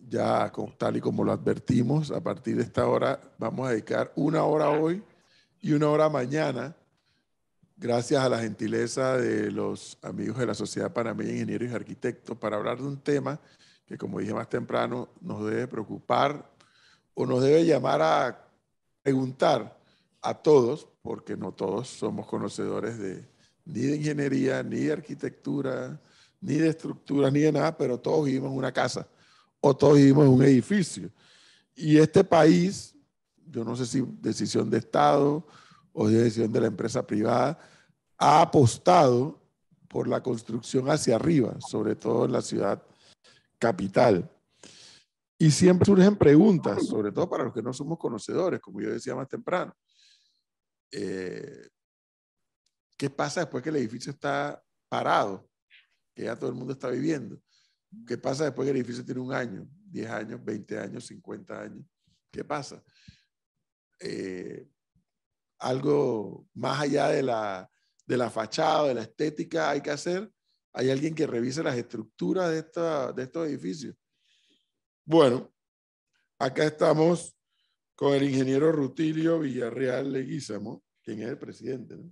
Ya tal y como lo advertimos, a partir de esta hora vamos a dedicar 1 hora hoy y 1 hora mañana, gracias a la gentileza de los amigos de la Sociedad Panameña de Ingenieros y Arquitectos, para hablar de un tema que, como dije más temprano, nos debe preocupar o nos debe llamar a preguntar a todos, porque no todos somos conocedores ni de ingeniería, ni de arquitectura, ni de estructura, ni de nada, pero todos vivimos en una casa o todos vivimos en un edificio. Y este país, yo no sé si decisión de Estado o decisión de la empresa privada, ha apostado por la construcción hacia arriba, sobre todo en la ciudad capital. Y siempre surgen preguntas, sobre todo para los que no somos conocedores, como yo decía más temprano. ¿Qué pasa después que el edificio está parado? Que ya todo el mundo está viviendo. ¿Qué pasa después que el edificio tiene 1 año, 10 años, 20 años, 50 años? ¿Qué pasa? Algo más allá de la fachada, de la estética hay que hacer. Hay alguien que revise las estructuras de estos edificios. Bueno, acá estamos con el ingeniero Rutilio Villarreal Leguízamo, quien es el presidente, ¿no?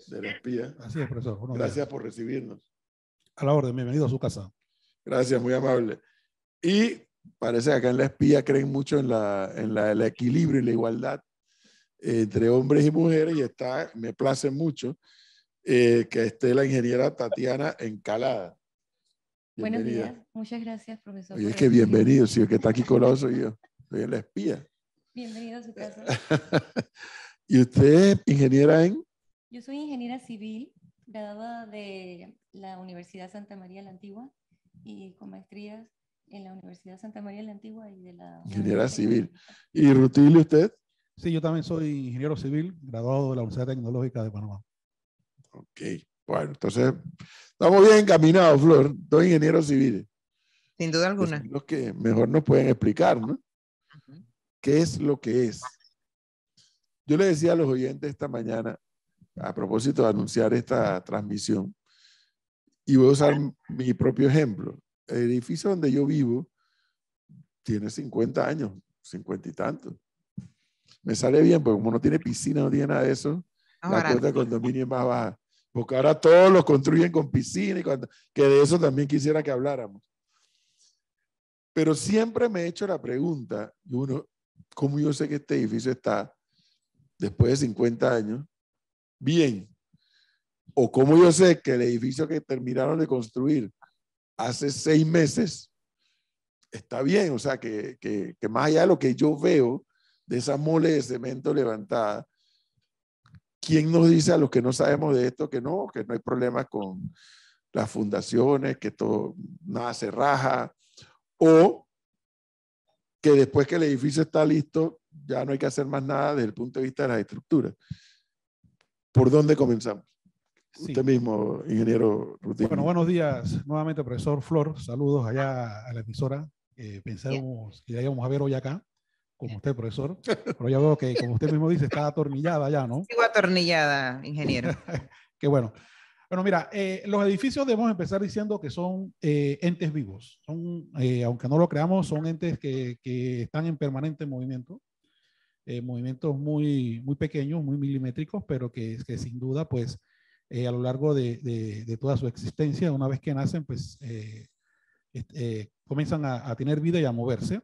De la espía. Así es, profesor. Gracias por recibirnos. A la orden, bienvenido a su casa. Gracias, muy amable. Y parece que acá en la espía creen mucho en el equilibrio y la igualdad entre hombres y mujeres, y me place mucho que esté la ingeniera Tatiana Encalada. Buenos días, muchas gracias, profesor. Oye, es que bienvenido, si el que está aquí colado soy yo, soy en la espía. Bienvenido a su casa. ¿Y usted es ingeniera en? Yo soy ingeniera civil, graduada de la Universidad Santa María la Antigua y con maestrías en la Universidad Santa María la Antigua y de la... Ingeniera civil. ¿Y Rutilio, usted? Sí, yo también soy ingeniero civil, graduado de la Universidad Tecnológica de Panamá. Ok, bueno, entonces estamos bien encaminados, Flor, dos ingenieros civiles. Sin duda alguna. Son los que mejor nos pueden explicar, ¿no? ¿Qué es lo que es? Yo le decía a los oyentes esta mañana, a propósito de anunciar esta transmisión, y voy a usar mi propio ejemplo. El edificio donde yo vivo tiene 50 años, 50 y tantos. Me sale bien, porque como no tiene piscina, no tiene nada de eso, la cuota de condominio es más baja. Porque ahora todos los construyen con piscina, que de eso también quisiera que habláramos. Pero siempre me he hecho la pregunta, ¿cómo yo sé que este edificio está, después de 50 años, bien? ¿O cómo yo sé que el edificio que terminaron de construir hace 6 meses está bien? O sea, que más allá de lo que yo veo, de esa mole de cemento levantada, ¿quién nos dice a los que no sabemos de esto que no hay problemas con las fundaciones, que todo, nada se raja, o que después que el edificio está listo, ya no hay que hacer más nada desde el punto de vista de las estructuras? ¿Por dónde comenzamos? Sí. Usted mismo, ingeniero Rutilio. Bueno, buenos días nuevamente, profesor Flor. Saludos allá a la emisora. Pensábamos que ya íbamos a ver hoy acá, como usted, profesor. Pero ya veo que, como usted mismo dice, está atornillada ya, ¿no? Sigo atornillada, ingeniero. Qué bueno. Bueno, mira, los edificios debemos empezar diciendo que son entes vivos. Son, aunque no lo creamos, son entes que están en permanente movimiento. Movimientos muy, muy pequeños, muy milimétricos, pero que sin duda, pues, a lo largo de toda su existencia, una vez que nacen, pues, comienzan a tener vida y a moverse.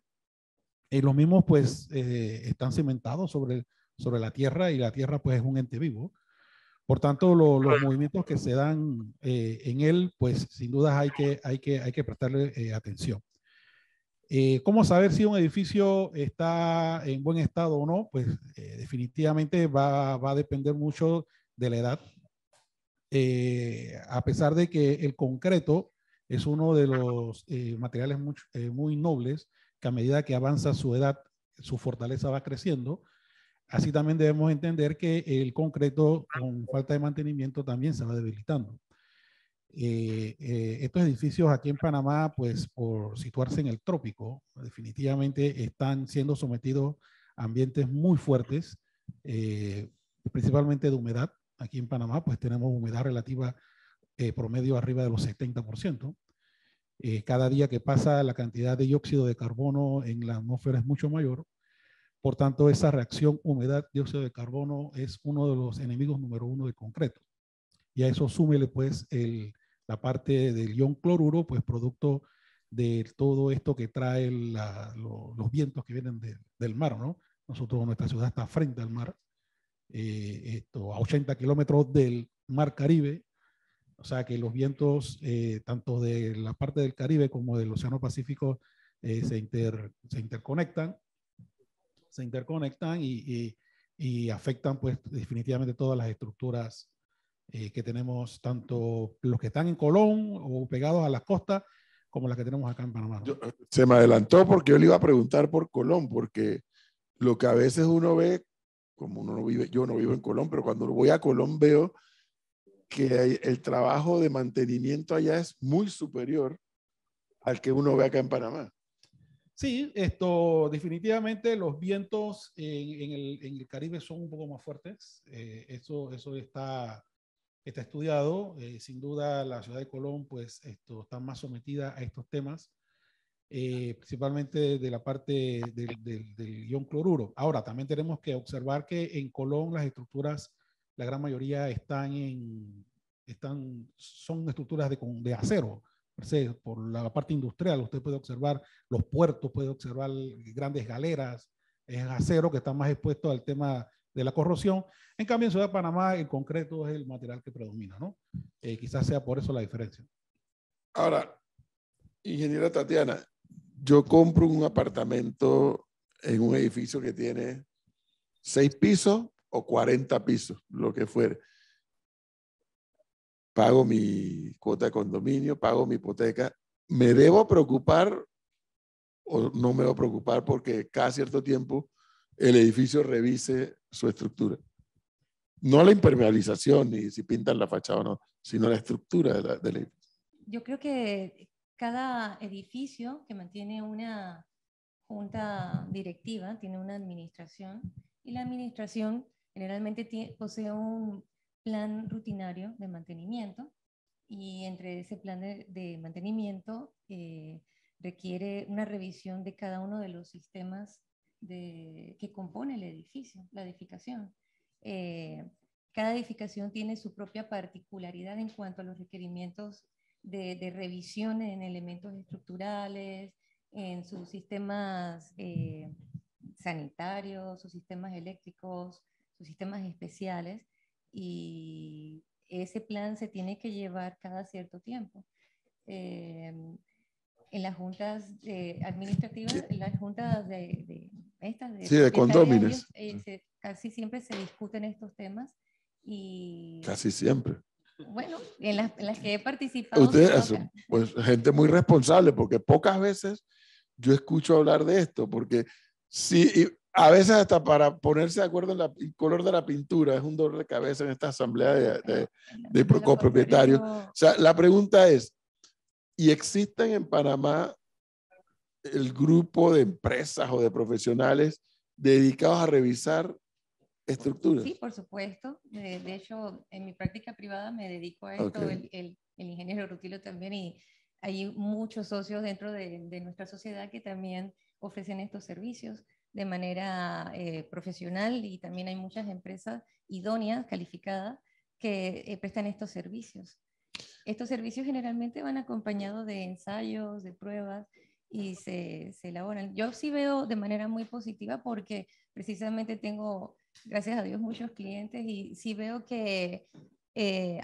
Los mismos, pues, están cimentados sobre la Tierra, y la Tierra, pues, es un ente vivo. Por tanto, los movimientos que se dan en él, pues, sin duda hay que prestarle atención. ¿Cómo saber si un edificio está en buen estado o no? Pues definitivamente va a depender mucho de la edad. A pesar de que el concreto es uno de los materiales muy nobles, que a medida que avanza su edad, su fortaleza va creciendo. Así también debemos entender que el concreto con falta de mantenimiento también se va debilitando. Estos edificios aquí en Panamá, pues por situarse en el trópico, definitivamente están siendo sometidos a ambientes muy fuertes, principalmente de humedad. Aquí en Panamá, pues tenemos humedad relativa promedio arriba de los 70%. Cada día que pasa, la cantidad de dióxido de carbono en la atmósfera es mucho mayor. Por tanto, esa reacción humedad-dióxido de carbono es uno de los enemigos número uno del concreto. Y a eso súmele pues la parte del ion cloruro, pues producto de todo esto que trae los vientos que vienen del mar, ¿no? Nosotros, nuestra ciudad está frente al mar, a 80 kilómetros del mar Caribe, o sea que los vientos, tanto de la parte del Caribe como del Océano Pacífico, se interconectan y afectan pues definitivamente todas las estructuras que tenemos, tanto los que están en Colón o pegados a las costas, como las que tenemos acá en Panamá, ¿no? Se me adelantó porque yo le iba a preguntar por Colón, porque lo que a veces uno ve, como uno no vive, yo no vivo en Colón, pero cuando voy a Colón veo que el trabajo de mantenimiento allá es muy superior al que uno ve acá en Panamá. Sí, definitivamente los vientos en el Caribe son un poco más fuertes. Eso está estudiado. Sin duda, la ciudad de Colón pues, está más sometida a estos temas, principalmente de la parte del ion cloruro. Ahora, también tenemos que observar que en Colón las estructuras, la gran mayoría son estructuras de acero. Por la parte industrial, usted puede observar los puertos, puede observar grandes galeras, es acero que está más expuesto al tema de la corrosión. En cambio, en Ciudad de Panamá, el concreto es el material que predomina, ¿no? Quizás sea por eso la diferencia. Ahora, ingeniera Tatiana, yo compro un apartamento en un edificio que tiene 6 pisos o 40 pisos, lo que fuere. Pago mi cuota de condominio, pago mi hipoteca. ¿Me debo preocupar o no me debo preocupar porque cada cierto tiempo el edificio revise su estructura? No la impermeabilización ni si pintan la fachada o no, sino la estructura del edificio. Yo creo que cada edificio que mantiene una junta directiva tiene una administración, y la administración generalmente posee un plan rutinario de mantenimiento, y entre ese plan de mantenimiento requiere una revisión de cada uno de los sistemas que compone el edificio, la edificación. Cada edificación tiene su propia particularidad en cuanto a los requerimientos de revisión en elementos estructurales, en sus sistemas sanitarios, sus sistemas eléctricos, sus sistemas especiales, y ese plan se tiene que llevar cada cierto tiempo. En las juntas administrativas, en las juntas de sí, de condóminos, casi siempre se discuten estos temas. Y casi siempre. bueno, en las que he participado. Ustedes, pues, gente muy responsable, porque pocas veces yo escucho hablar de esto, porque sí, a veces hasta para ponerse de acuerdo en el color de la pintura es un dolor de cabeza en esta asamblea de copropietarios. O sea, la pregunta es, ¿y existen en Panamá el grupo de empresas o de profesionales dedicados a revisar estructuras? Sí, por supuesto. De hecho, en mi práctica privada me dedico a esto, okay. el ingeniero Rutilio también, y hay muchos socios dentro de nuestra sociedad que también ofrecen estos servicios de manera profesional, y también hay muchas empresas idóneas, calificadas, que prestan estos servicios. Estos servicios generalmente van acompañados de ensayos, de pruebas, y se elaboran. Yo sí veo de manera muy positiva, porque precisamente tengo, gracias a Dios, muchos clientes, y sí veo que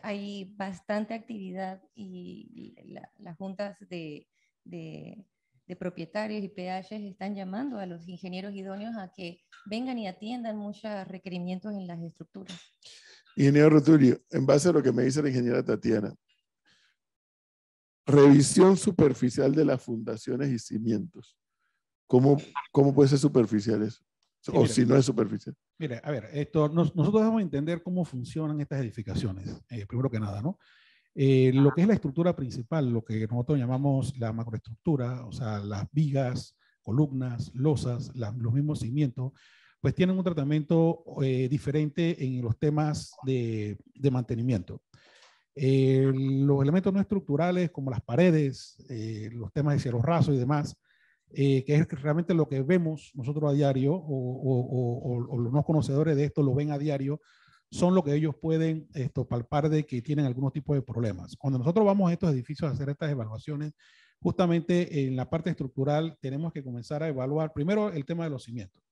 hay bastante actividad, y las juntas de propietarios y PHs están llamando a los ingenieros idóneos a que vengan y atiendan muchos requerimientos en las estructuras. Ingeniero Rutilio, en base a lo que me dice la ingeniera Tatiana, revisión superficial de las fundaciones y cimientos. ¿Cómo puede ser superficial eso? Sí, o mira, si no es superficial. Mire, a ver, nosotros debemos entender cómo funcionan estas edificaciones, primero que nada, ¿no? Lo que es la estructura principal, lo que nosotros llamamos la macroestructura, o sea, las vigas, columnas, losas, los mismos cimientos, pues tienen un tratamiento diferente en los temas de mantenimiento. Los elementos no estructurales como las paredes, los temas de cielo raso y demás, que es realmente lo que vemos nosotros a diario o los no conocedores de esto lo ven a diario, son lo que ellos pueden palpar de que tienen algunos tipos de problemas. Cuando nosotros vamos a estos edificios a hacer estas evaluaciones, justamente en la parte estructural tenemos que comenzar a evaluar primero el tema de los cimientos,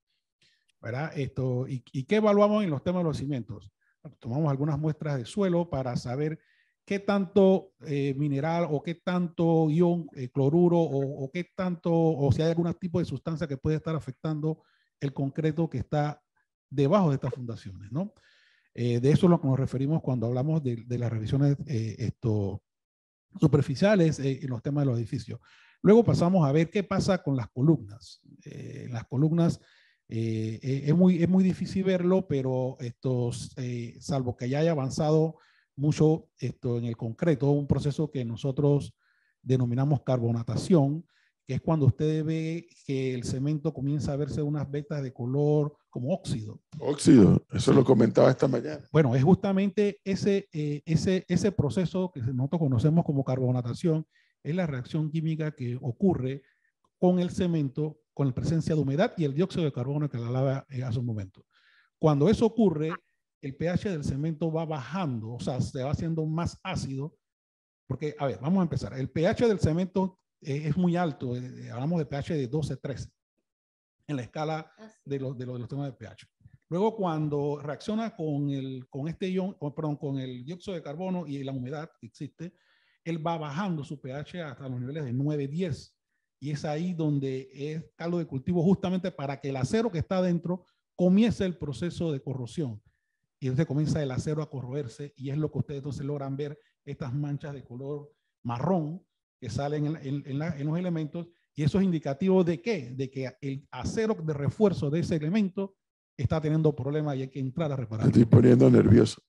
¿verdad? ¿Y qué evaluamos en los temas de los cimientos? Tomamos algunas muestras de suelo para saber qué tanto mineral o qué tanto ion, cloruro o qué tanto, o si hay algún tipo de sustancia que puede estar afectando el concreto que está debajo de estas fundaciones, ¿no? De eso es lo que nos referimos cuando hablamos de las revisiones superficiales en los temas de los edificios. Luego pasamos a ver qué pasa con las columnas. Las columnas es muy difícil verlo, pero salvo que ya haya avanzado mucho en el concreto, un proceso que nosotros denominamos carbonatación, que es cuando usted ve que el cemento comienza a verse unas vetas de color como óxido. Óxido, eso lo comentaba esta mañana. Bueno, es justamente ese proceso que nosotros conocemos como carbonatación, es la reacción química que ocurre con el cemento, con la presencia de humedad y el dióxido de carbono que le hablaba hace un momento. Cuando eso ocurre, el pH del cemento va bajando, o sea, se va haciendo más ácido, porque, a ver, vamos a empezar. El pH del cemento es muy alto, hablamos de pH de 12-13 en la escala de los temas de pH. Luego, cuando reacciona con el dióxido de carbono y la humedad que existe, él va bajando su pH hasta los niveles de 9-10. Y es ahí donde es caldo de cultivo justamente para que el acero que está adentro comience el proceso de corrosión. Y entonces comienza el acero a corroerse y es lo que ustedes entonces logran ver, estas manchas de color marrón que salen en los elementos. Y eso es indicativo de ¿qué? De que el acero de refuerzo de ese elemento está teniendo problemas y hay que entrar a reparar. Me estoy poniendo nervioso.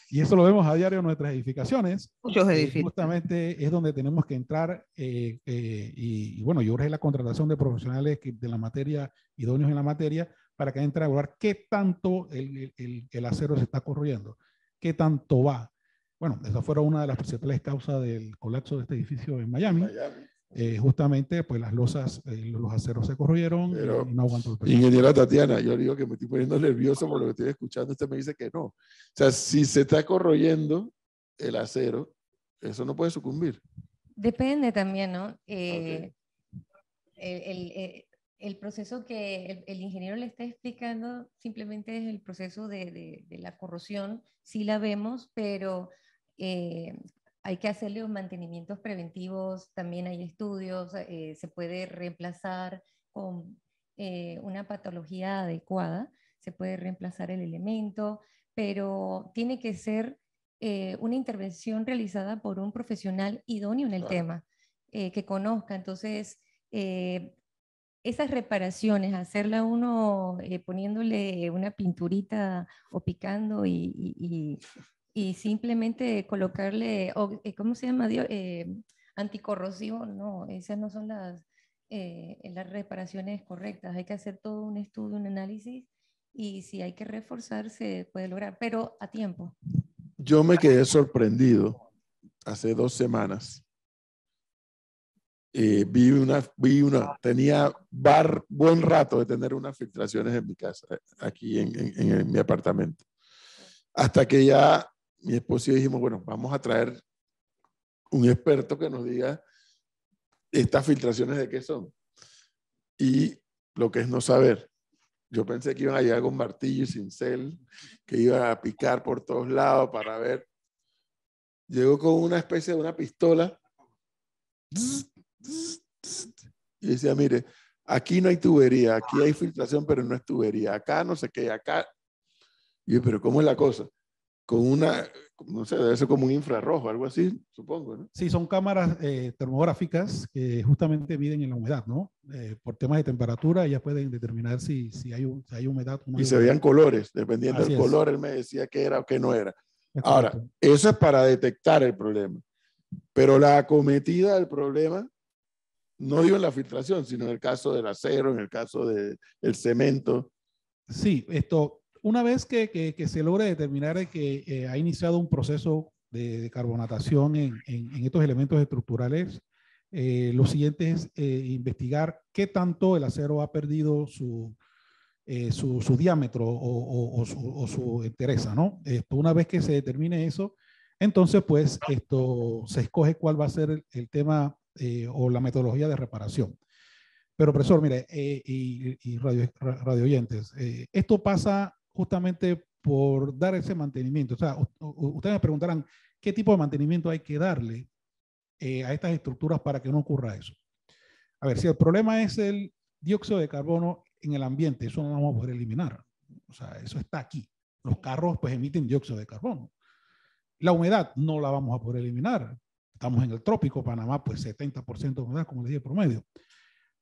Y eso lo vemos a diario en nuestras edificaciones. Muchos edificios. Justamente es donde tenemos que entrar y bueno, yo urge la contratación de profesionales de la materia, idóneos en la materia, para que entren a evaluar qué tanto el acero se está corroyendo, qué tanto va. Bueno, esa fue una de las principales causas del colapso de este edificio en Miami. Justamente, pues las losas, los aceros se corroyeron y no aguantó el peso. Ingeniera Tatiana, yo digo que me estoy poniendo nervioso por lo que estoy escuchando. Usted me dice que no. O sea, si se está corroyendo el acero, eso no puede sucumbir. Depende también, ¿no? Okay. El proceso que el ingeniero le está explicando simplemente es el proceso de la corrosión. Sí la vemos, pero hay que hacerle mantenimientos preventivos. También hay estudios, se puede reemplazar con una patología adecuada, se puede reemplazar el elemento, pero tiene que ser una intervención realizada por un profesional idóneo en el tema, que conozca. Entonces, esas reparaciones, hacerla uno poniéndole una pinturita o picando y simplemente colocarle, ¿cómo se llama? Anticorrosivo, no, esas no son las reparaciones correctas. Hay que hacer todo un estudio, un análisis, y si hay que reforzar se puede lograr, pero a tiempo. Yo me quedé sorprendido hace 2 semanas. Tenía buen rato de tener unas filtraciones en mi casa, aquí en mi apartamento. Hasta que ya mi esposo y yo dijimos, bueno, vamos a traer un experto que nos diga estas filtraciones de qué son. Y lo que es no saber. Yo pensé que iban a llegar con martillo y cincel, que iban a picar por todos lados para ver. Llegó con una especie de una pistola. Y decía, mire, aquí no hay tubería, aquí hay filtración, pero no es tubería. Acá no sé qué, acá. Y yo, pero ¿cómo es la cosa? Con una, no sé, debe ser como un infrarrojo, algo así, supongo, ¿no? Sí, son cámaras termográficas que justamente miden en la humedad, ¿no? Por temas de temperatura ya pueden determinar si hay humedad o no hay y se humedad. veían colores, dependiendo Así del es. color, él me decía qué era o qué no era. Es Ahora, correcto. eso es para detectar el problema. Pero la acometida del problema, no digo en la filtración, sino en el caso del acero, en el caso del cemento. Sí, una vez que se logre determinar que ha iniciado un proceso de carbonatación en estos elementos estructurales, lo siguiente es investigar qué tanto el acero ha perdido su diámetro o su entereza, ¿no? Una vez que se determine eso, entonces pues se escoge cuál va a ser el tema o la metodología de reparación. Pero profesor, mire, y radio oyentes, esto pasa justamente por dar ese mantenimiento. O sea, ustedes me preguntarán, ¿qué tipo de mantenimiento hay que darle a estas estructuras para que no ocurra eso? A ver, si el problema es el dióxido de carbono en el ambiente, eso no lo vamos a poder eliminar. O sea, eso está aquí. Los carros pues emiten dióxido de carbono. La humedad no la vamos a poder eliminar. Estamos en el trópico, Panamá pues 70% de humedad, como les dije, promedio.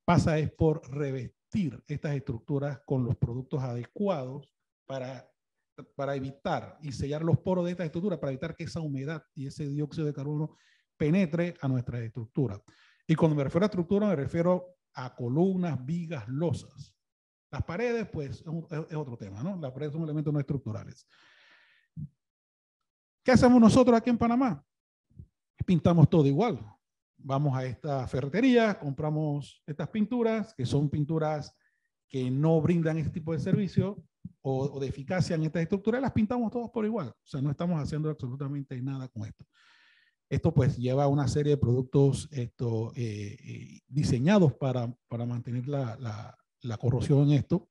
Pasa es por revestir estas estructuras con los productos adecuados para evitar y sellar los poros de estas estructuras, para evitar que esa humedad y ese dióxido de carbono penetre a nuestras estructuras. Y cuando me refiero a estructura, me refiero a columnas, vigas, losas. Las paredes, pues, es otro tema, ¿no? Las paredes son elementos no estructurales. ¿Qué hacemos nosotros aquí en Panamá? Pintamos todo igual. Vamos a esta ferretería, compramos estas pinturas, que son pinturas que no brindan este tipo de servicio o de eficacia en estas estructuras, las pintamos todas por igual. O sea, no estamos haciendo absolutamente nada con esto. Esto pues lleva una serie de productos diseñados para mantener la corrosión en esto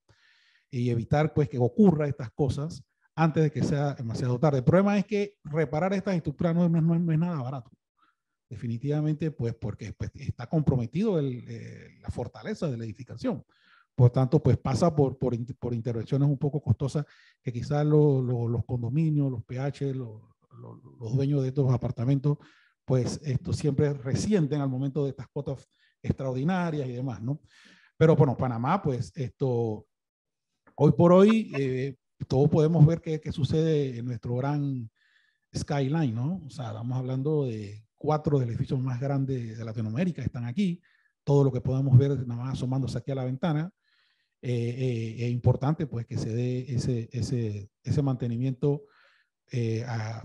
y evitar pues que ocurra estas cosas antes de que sea demasiado tarde. El problema es que reparar estas estructuras no es nada barato. Definitivamente pues porque pues, está comprometido la fortaleza de la edificación. Por tanto, pues pasa por intervenciones un poco costosas que quizás los condominios, los PH, los dueños de estos apartamentos, pues esto siempre resienten al momento de estas cuotas extraordinarias y demás, ¿no? Pero bueno, Panamá, pues hoy por hoy, todos podemos ver qué sucede en nuestro gran skyline, ¿no? O sea, estamos hablando de 4 de los edificios más grandes de Latinoamérica, están aquí, todo lo que podemos ver nada más asomándose aquí a la ventana. Es importante pues que se dé ese mantenimiento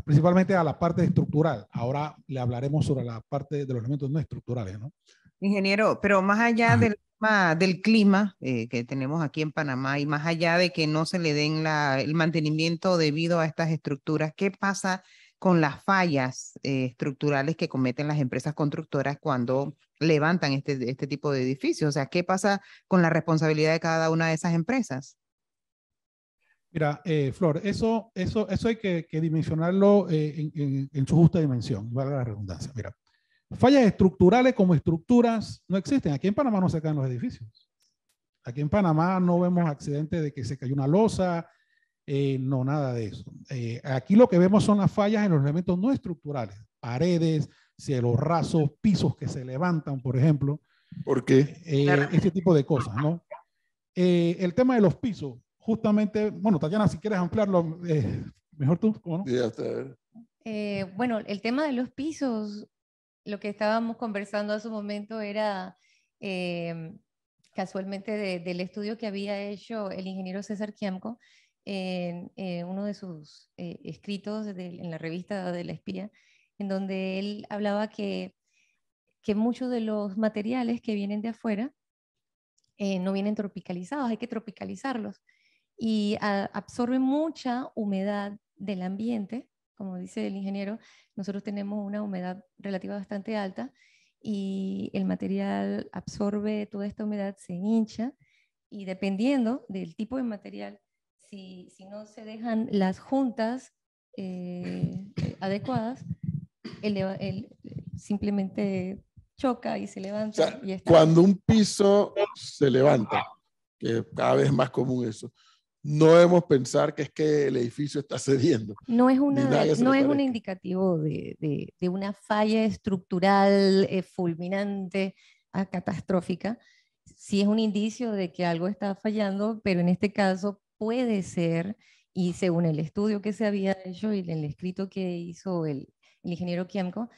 principalmente a la parte estructural. Ahora le hablaremos sobre la parte de los elementos no estructurales, ¿no? Ingeniero, pero más allá del clima que tenemos aquí en Panamá y más allá de que no se le den el mantenimiento debido a estas estructuras, ¿qué pasa con las fallas estructurales que cometen las empresas constructoras cuando levantan este tipo de edificios? O sea, ¿qué pasa con la responsabilidad de cada una de esas empresas? Mira, Flor, eso hay que dimensionarlo en su justa dimensión, valga la redundancia. Mira, fallas estructurales como estructuras no existen. Aquí en Panamá no se caen los edificios. Aquí en Panamá no vemos accidentes de que se cayó una losa, no, nada de eso. Aquí lo que vemos son las fallas en los elementos no estructurales, paredes, cielos rasos, pisos que se levantan, por ejemplo. ¿Por qué? Este tipo de cosas, ¿no? El tema de los pisos, justamente, bueno, Tatiana, si quieres ampliarlo, mejor tú, ¿cómo no? Ya está. Bueno, el tema de los pisos, lo que estábamos conversando hace un momento era casualmente del estudio que había hecho el ingeniero César Quiamco en uno de sus escritos en la revista de La Espía, en donde él hablaba que muchos de los materiales que vienen de afuera no vienen tropicalizados, hay que tropicalizarlos y absorben mucha humedad del ambiente. Como dice el ingeniero, nosotros tenemos una humedad relativa bastante alta y el material absorbe toda esta humedad, se hincha y dependiendo del tipo de material, si no se dejan las juntas adecuadas, simplemente choca y se levanta. O sea, y está. Cuando un piso se levanta, que cada vez es más común eso, no debemos pensar que es que el edificio está cediendo. No es un indicativo de una falla estructural fulminante, catastrófica. Sí es un indicio de que algo está fallando, pero en este caso puede ser, y según el estudio que se había hecho y el escrito que hizo el ingeniero Quiamco,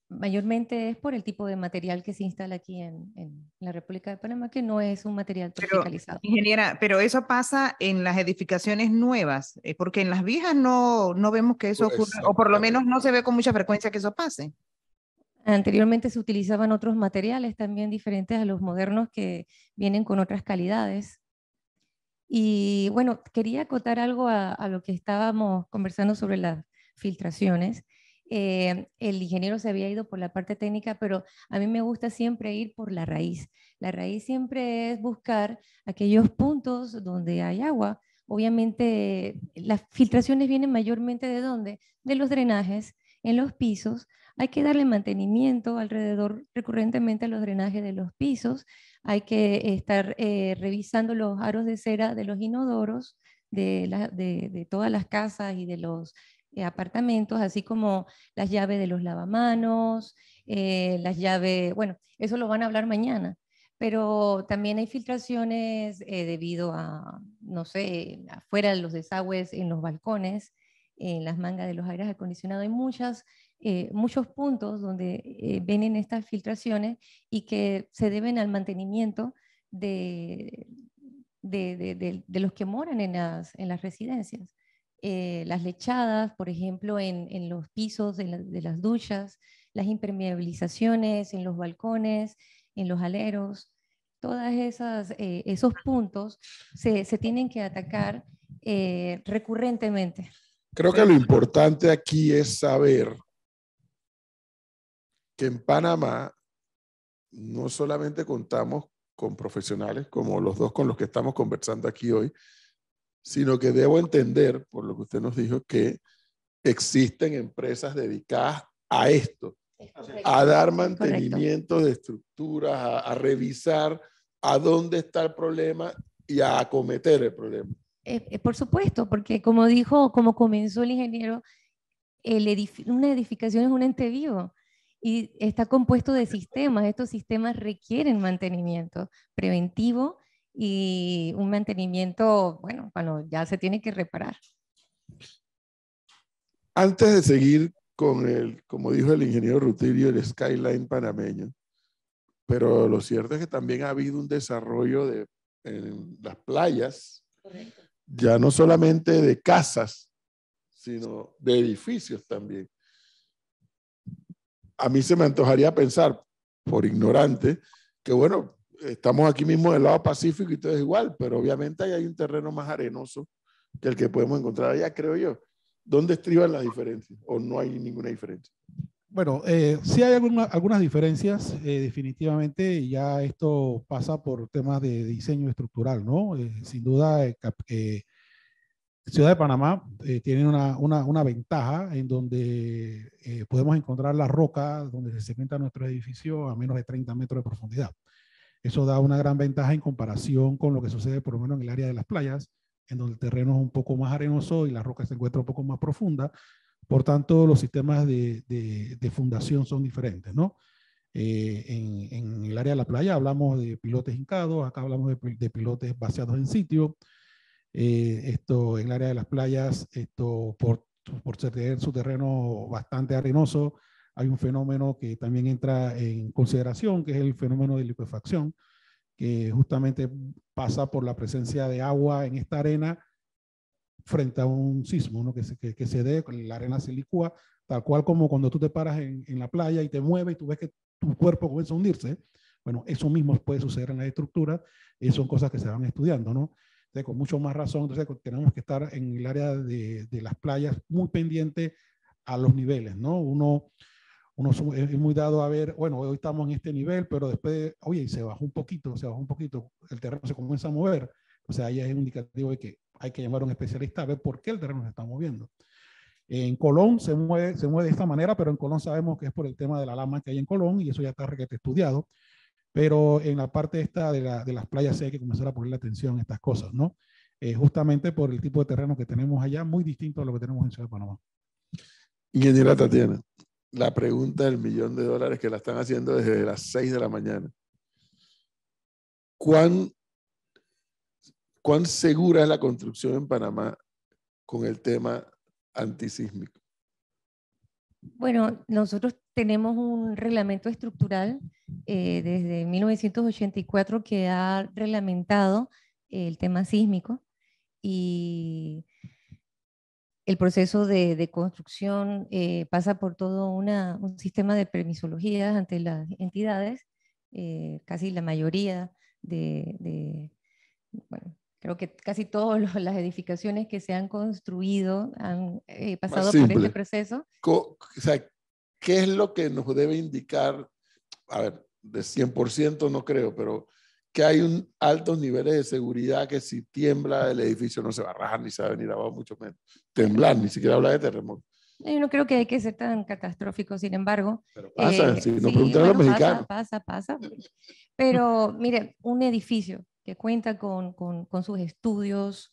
Mayormente es por el tipo de material que se instala aquí en la República de Panamá, que no es un material tropicalizado. Ingeniera, pero eso pasa en las edificaciones nuevas, porque en las viejas no vemos que eso ocurra, o por lo menos no se ve con mucha frecuencia que eso pase. Anteriormente se utilizaban otros materiales también diferentes a los modernos que vienen con otras calidades. Y bueno, quería acotar algo a lo que estábamos conversando sobre las filtraciones. El ingeniero se había ido por la parte técnica, pero a mí me gusta siempre ir por la raíz. La raíz siempre es buscar aquellos puntos donde hay agua. Obviamente, las filtraciones vienen mayormente ¿de dónde? De los drenajes en los pisos. Hay que darle mantenimiento alrededor recurrentemente a los drenajes de los pisos. Hay que estar revisando los aros de cera de los inodoros de todas las casas y de los apartamentos, así como las llaves de los lavamanos, las llaves, bueno, eso lo van a hablar mañana, pero también hay filtraciones debido a, no sé, afuera de los desagües, en los balcones, en las mangas de los aires acondicionados, hay muchos puntos donde vienen estas filtraciones y que se deben al mantenimiento de los que moran en las residencias. Las lechadas, por ejemplo, en los pisos de las duchas, las impermeabilizaciones en los balcones, en los aleros, todos esos puntos se tienen que atacar recurrentemente. Creo que lo importante aquí es saber que en Panamá no solamente contamos con profesionales como los dos con los que estamos conversando aquí hoy, sino que debo entender, por lo que usted nos dijo, que existen empresas dedicadas a esto, a dar mantenimiento de estructuras, a revisar a dónde está el problema y a acometer el problema. Por supuesto, porque como comenzó el ingeniero, una edificación es un ente vivo y está compuesto de sistemas. Estos sistemas requieren mantenimiento preventivo y un mantenimiento, bueno, cuando ya se tiene que reparar. Antes de seguir con como dijo el ingeniero Rutilio, el skyline panameño, pero lo cierto es que también ha habido un desarrollo en las playas, correcto, ya no solamente de casas, sino de edificios también. A mí se me antojaría pensar, por ignorante, que bueno, estamos aquí mismo del lado Pacífico y todo es igual, pero obviamente ahí hay un terreno más arenoso que el que podemos encontrar allá, creo yo. ¿Dónde estriban las diferencias? ¿O no hay ninguna diferencia? Bueno, sí hay algunas diferencias, definitivamente, y ya esto pasa por temas de diseño estructural, ¿no? Sin duda, Ciudad de Panamá tiene una ventaja en donde podemos encontrar la roca donde se cementa nuestro edificio a menos de 30 metros de profundidad. Eso da una gran ventaja en comparación con lo que sucede por lo menos en el área de las playas, en donde el terreno es un poco más arenoso y la roca se encuentra un poco más profunda. Por tanto, los sistemas de fundación son diferentes, ¿no? En el área de la playa hablamos de pilotes hincados, acá hablamos de pilotes vaciados en sitio. En el área de las playas, por tener su terreno bastante arenoso, hay un fenómeno que también entra en consideración, que es el fenómeno de liquefacción, que justamente pasa por la presencia de agua en esta arena frente a un sismo, ¿no? que se dé, la arena se licúa, tal cual como cuando tú te paras en la playa y te mueves y tú ves que tu cuerpo comienza a hundirse. Bueno, eso mismo puede suceder en las estructuras y son cosas que se van estudiando, ¿no? Entonces, con mucho más razón, entonces tenemos que estar en el área de las playas muy pendiente a los niveles, ¿no? Uno es muy dado a ver, bueno, hoy estamos en este nivel, pero después, oye, se bajó un poquito, el terreno se comienza a mover. O sea, ahí es un indicativo de que hay que llamar a un especialista a ver por qué el terreno se está moviendo. En Colón se mueve de esta manera, pero en Colón sabemos que es por el tema de la lama que hay en Colón y eso ya está requete estudiado. Pero en la parte esta de las playas sí hay que comenzar a ponerle atención a estas cosas, ¿no? Justamente por el tipo de terreno que tenemos allá, muy distinto a lo que tenemos en Ciudad de Panamá. Ingeniera Tatiana, la pregunta del $1.000.000 que la están haciendo desde las 6 de la mañana. ¿Cuán segura es la construcción en Panamá con el tema antisísmico? Bueno, nosotros tenemos un reglamento estructural desde 1984 que ha reglamentado el tema sísmico y el proceso de construcción pasa por todo un sistema de permisologías ante las entidades, casi la mayoría bueno, creo que casi todas las edificaciones que se han construido han pasado por este proceso. O sea, ¿qué es lo que nos debe indicar? A ver, de 100% no creo, pero que hay altos niveles de seguridad, que si tiembla el edificio no se va a rajar ni se va a venir abajo, mucho menos temblar, ni siquiera habla de terremoto. Yo no creo que hay que ser tan catastrófico, sin embargo. Pero pasa, si nos preguntan bueno, los mexicanos. Pasa. Pero mire, un edificio que cuenta con sus estudios,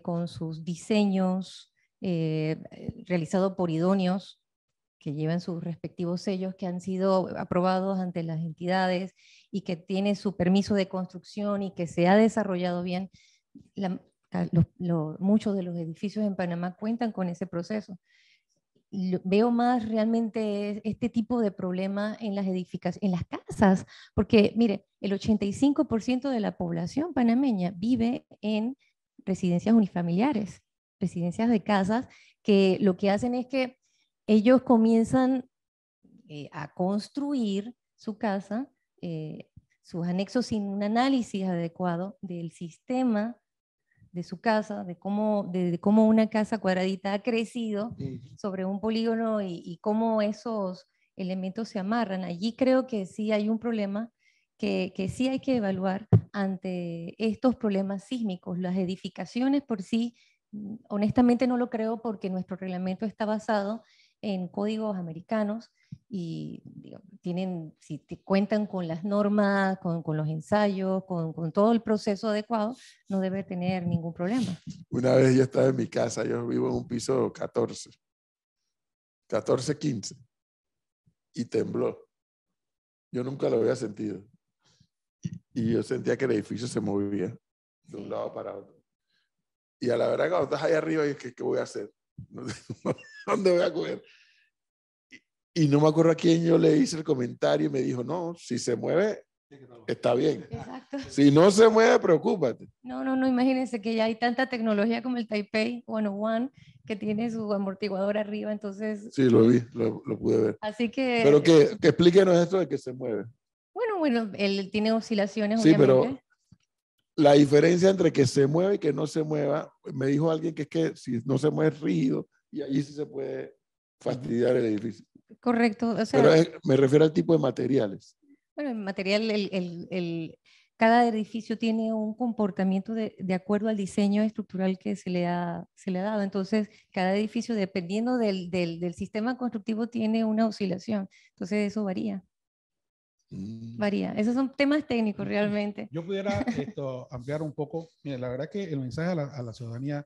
con sus diseños realizados por idóneos que llevan sus respectivos sellos que han sido aprobados ante las entidades y que tiene su permiso de construcción y que se ha desarrollado bien, muchos de los edificios en Panamá cuentan con ese proceso. Veo más realmente este tipo de problema en las edificaciones, en las casas, porque mire, el 85% de la población panameña vive en residencias unifamiliares, residencias de casas, que lo que hacen es que ellos comienzan a construir su casa, sus anexos sin un análisis adecuado del sistema de su casa, de cómo una casa cuadradita ha crecido sobre un polígono y cómo esos elementos se amarran. Allí creo que sí hay un problema que sí hay que evaluar ante estos problemas sísmicos. Las edificaciones por sí, honestamente no lo creo, porque nuestro reglamento está basado en códigos americanos y digamos, si cuentan con las normas, con los ensayos, con todo el proceso adecuado, no debe tener ningún problema. Una vez yo estaba en mi casa, yo vivo en un piso 14, 15, y tembló. Yo nunca lo había sentido. Y yo sentía que el edificio se movía de un lado para otro. Y a la verdad, cuando estás ahí arriba, yo, ¿qué voy a hacer? ¿Dónde voy a coger? Y no me acuerdo a quién yo le hice el comentario y me dijo, no, si se mueve, está bien. Exacto. Si no se mueve, preocúpate. No, imagínense que ya hay tanta tecnología como el Taipei 101 que tiene su amortiguador arriba, entonces... Sí, lo vi, lo pude ver. Así que... Pero que explíquenos esto de que se mueve. Bueno, él tiene oscilaciones, sí, obviamente. Pero la diferencia entre que se mueve y que no se mueva, me dijo alguien que es que si no se mueve es rígido y allí sí se puede fastidiar el edificio. Correcto. O sea, pero me refiero al tipo de materiales. Bueno, el material, cada edificio tiene un comportamiento de acuerdo al diseño estructural que se le ha dado. Entonces, cada edificio, dependiendo del sistema constructivo, tiene una oscilación. Entonces, eso varía. Varía. Esos son temas técnicos realmente. Yo pudiera ampliar un poco. Mira, la verdad que el mensaje a la ciudadanía,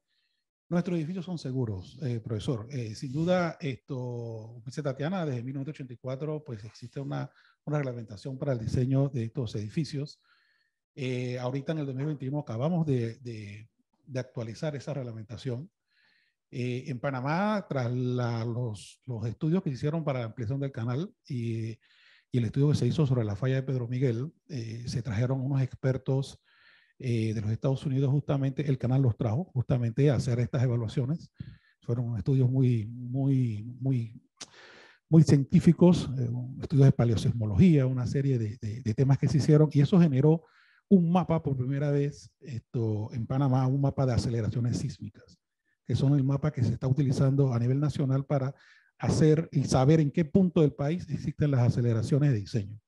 nuestros edificios son seguros, profesor. Sin duda, como dice Tatiana, desde 1984 pues existe una reglamentación para el diseño de estos edificios. Ahorita en el 2021 acabamos de actualizar esa reglamentación. En Panamá, tras los estudios que se hicieron para la ampliación del canal y el estudio que se hizo sobre la falla de Pedro Miguel, se trajeron unos expertos de los Estados Unidos, justamente el canal los trajo justamente a hacer estas evaluaciones. Fueron estudios muy científicos, estudios de paleosismología, una serie de temas que se hicieron, y eso generó un mapa por primera vez en Panamá, un mapa de aceleraciones sísmicas, que son el mapa que se está utilizando a nivel nacional para hacer y saber en qué punto del país existen las aceleraciones de diseño.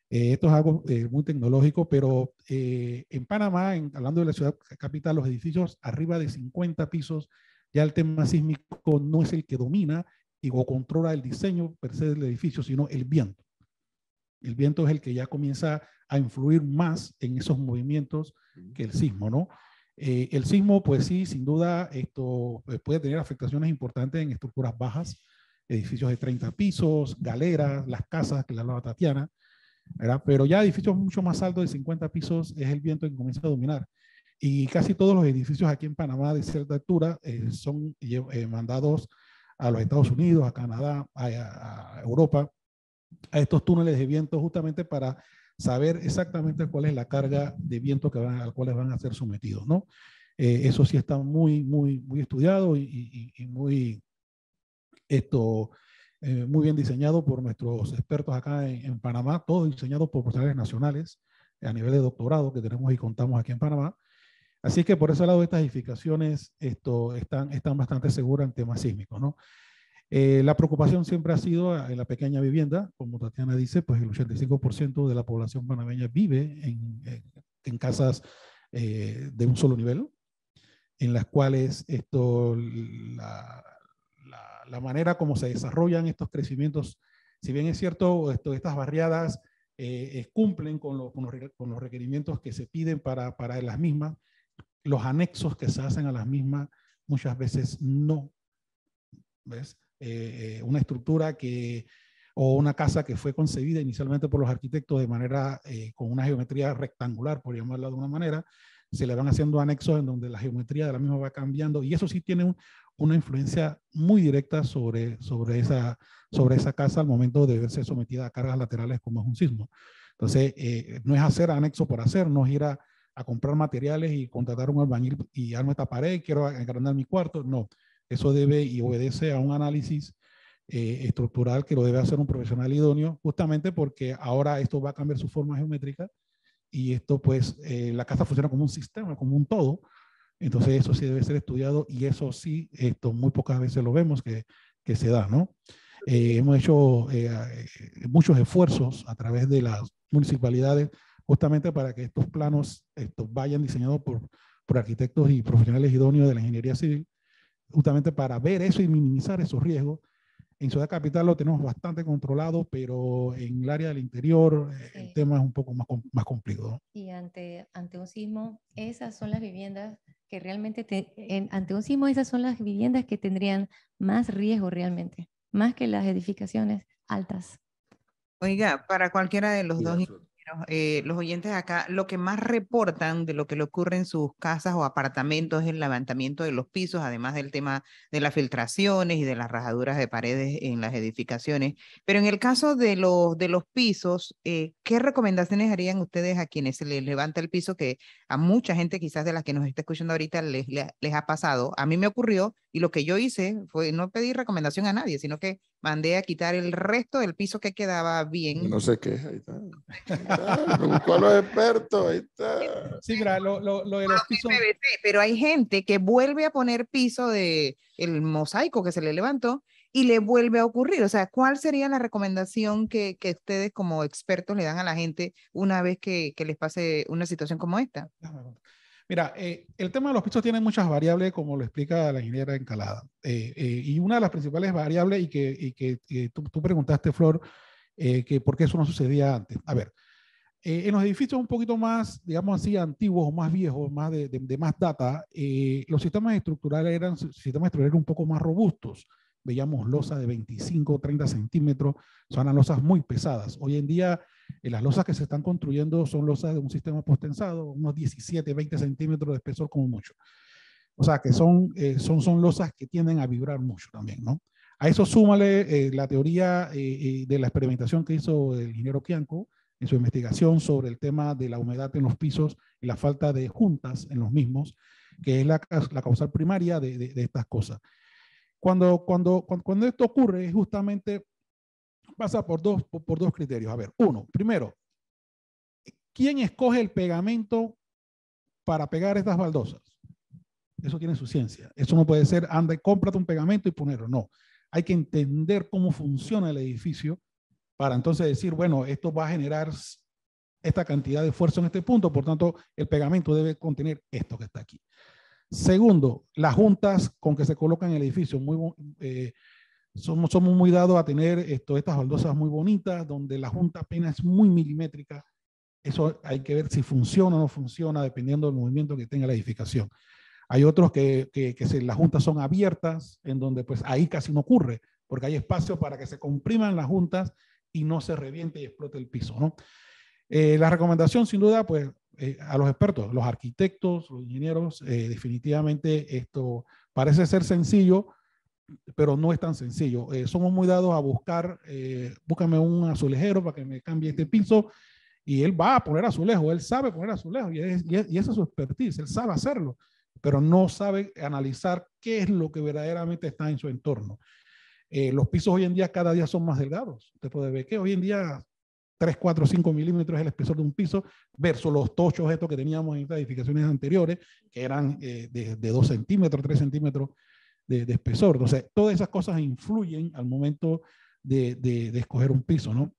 Esto es algo muy tecnológico, pero en Panamá, hablando de la ciudad capital, los edificios arriba de 50 pisos, ya el tema sísmico no es el que domina o controla el diseño per se del edificio, sino el viento. El viento es el que ya comienza a influir más en esos movimientos que el sismo, ¿no? El sismo, pues sí, sin duda, puede tener afectaciones importantes en estructuras bajas, edificios de 30 pisos, galeras, las casas, que la hablaba Tatiana, ¿verdad? Pero ya edificios mucho más altos de 50 pisos es el viento que comienza a dominar. Y casi todos los edificios aquí en Panamá de cierta altura son mandados a los Estados Unidos, a Canadá, a Europa, a estos túneles de viento justamente para saber exactamente cuál es la carga de viento al cual van a ser sometidos, ¿no? Eso sí está muy estudiado y muy, muy bien diseñado por nuestros expertos acá en Panamá, todo diseñado por profesionales nacionales a nivel de doctorado que tenemos y contamos aquí en Panamá. Así que por ese lado estas edificaciones están bastante seguras en temas sísmicos, ¿no? La preocupación siempre ha sido en la pequeña vivienda, como Tatiana dice, pues el 85% de la población panameña vive en casas de un solo nivel, en las cuales la manera como se desarrollan estos crecimientos, si bien es cierto, estas barriadas cumplen con los requerimientos que se piden para las mismas, los anexos que se hacen a las mismas muchas veces no. ¿Ves? Una estructura o una casa que fue concebida inicialmente por los arquitectos de manera, con una geometría rectangular, por llamarla de una manera, se le van haciendo anexos en donde la geometría de la misma va cambiando, y eso sí tiene una influencia muy directa sobre esa casa al momento de verse sometida a cargas laterales como es un sismo. Entonces, no es hacer anexo por hacer, no es ir a comprar materiales y contratar un albañil y armo esta pared, quiero agrandar mi cuarto, no. Eso debe y obedece a un análisis estructural que lo debe hacer un profesional idóneo, justamente porque ahora esto va a cambiar su forma geométrica y esto pues la casa funciona como un sistema, como un todo. Entonces eso sí debe ser estudiado y eso sí, muy pocas veces lo vemos que se da, ¿no? Hemos hecho muchos esfuerzos a través de las municipalidades justamente para que estos planos vayan diseñados por arquitectos y profesionales idóneos de la ingeniería civil, justamente para ver eso y minimizar esos riesgos. En Ciudad Capital lo tenemos bastante controlado, pero en el área del interior sí, el tema es un poco más complicado. Y ante un sismo, esas son las viviendas que realmente, ante un sismo, esas son las viviendas que tendrían más riesgo realmente, más que las edificaciones altas. Oiga, para cualquiera de los dos, los oyentes acá, lo que más reportan de lo que le ocurre en sus casas o apartamentos es el levantamiento de los pisos, además del tema de las filtraciones y de las rajaduras de paredes en las edificaciones. Pero en el caso de los pisos, ¿qué recomendaciones harían ustedes a quienes se les levanta el piso? Que a mucha gente quizás de las que nos está escuchando ahorita les ha pasado. A mí me ocurrió y lo que yo hice fue no pedir recomendación a nadie, sino que mandé a quitar el resto del piso que quedaba bien. No sé qué, ahí está. Buscó a los expertos, ahí está. Sí, mira, lo de los pisos. PVC, pero hay gente que vuelve a poner piso de el mosaico que se le levantó y le vuelve a ocurrir. O sea, ¿cuál sería la recomendación que ustedes como expertos le dan a la gente una vez que les pase una situación como esta? Mira, el tema de los pisos tiene muchas variables, como lo explica la ingeniera Encalada. Y una de las principales variables, y que tú preguntaste, Flor, que por qué eso no sucedía antes. A ver, en los edificios un poquito más, digamos así, antiguos o más viejos, más de más data, los sistemas estructurales eran un poco más robustos. Veíamos losas de 25, 30 centímetros, son losas muy pesadas. Hoy en día, las losas que se están construyendo son losas de un sistema postensado, unos 17, 20 centímetros de espesor como mucho. O sea, que son losas que tienden a vibrar mucho también, ¿no? A eso súmale la teoría de la experimentación que hizo el ingeniero Kianco en su investigación sobre el tema de la humedad en los pisos y la falta de juntas en los mismos, que es la causal primaria de estas cosas. Cuando esto ocurre, justamente pasa por dos criterios. A ver, primero, ¿quién escoge el pegamento para pegar estas baldosas? Eso tiene su ciencia. Eso no puede ser, anda y cómprate un pegamento y ponerlo. No, hay que entender cómo funciona el edificio para entonces decir, bueno, esto va a generar esta cantidad de esfuerzo en este punto, por tanto, el pegamento debe contener esto que está aquí. Segundo, las juntas con que se colocan en el edificio, somos muy dados a tener estas baldosas muy bonitas, donde la junta apenas es muy milimétrica. Eso hay que ver si funciona o no funciona, dependiendo del movimiento que tenga la edificación. Hay otros que las juntas son abiertas, en donde pues ahí casi no ocurre, porque hay espacio para que se compriman las juntas y no se reviente y explote el piso, ¿no? La recomendación, sin duda, pues a los expertos, los arquitectos, los ingenieros, definitivamente esto parece ser sencillo, pero no es tan sencillo. Somos muy dados a buscar, búscame un azulejero para que me cambie este piso, y él va a poner azulejo, él sabe poner azulejo, y esa es su expertise, él sabe hacerlo, pero no sabe analizar qué es lo que verdaderamente está en su entorno. Los pisos hoy en día cada día son más delgados. Usted puede ver que hoy en día 3, 4, 5 milímetros es el espesor de un piso versus los tochos estos que teníamos en estas edificaciones anteriores, que eran de 2 centímetros, 3 centímetros de espesor. Entonces, todas esas cosas influyen al momento de escoger un piso, ¿no?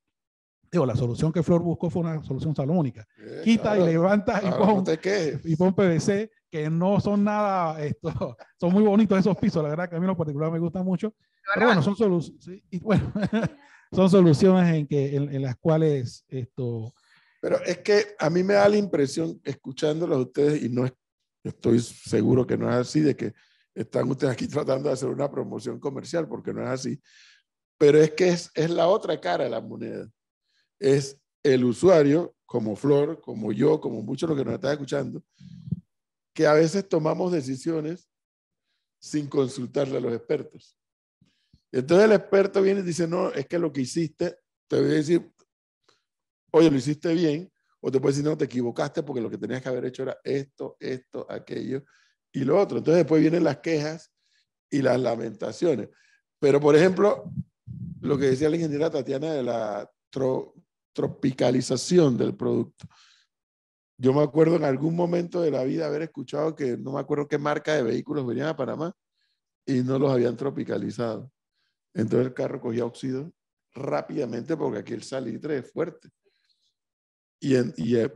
Digo, la solución que Flor buscó fue una solución salomónica. Quita claro, y levanta no y pon PVC, que no son nada, son muy bonitos esos pisos, la verdad que a mí en lo particular me gustan mucho. Pero bueno, son soluciones, sí, y bueno, son soluciones en las cuales Pero es que a mí me da la impresión, escuchándolos a ustedes, y no estoy seguro que no es así, de que están ustedes aquí tratando de hacer una promoción comercial, porque no es así, pero es que es la otra cara de la moneda. Es el usuario, como Flor, como yo, como muchos de los que nos están escuchando, que a veces tomamos decisiones sin consultarle a los expertos. Entonces el experto viene y dice, no, es que lo que hiciste, te voy a decir, oye, lo hiciste bien, o te puede decir, no, te equivocaste porque lo que tenías que haber hecho era esto, aquello y lo otro. Entonces después vienen las quejas y las lamentaciones. Pero, por ejemplo, lo que decía la ingeniera Tatiana de la tropicalización del producto. Yo me acuerdo en algún momento de la vida haber escuchado que no me acuerdo qué marca de vehículos venían a Panamá y no los habían tropicalizado. Entonces el carro cogía óxido rápidamente porque aquí el salitre es fuerte. Y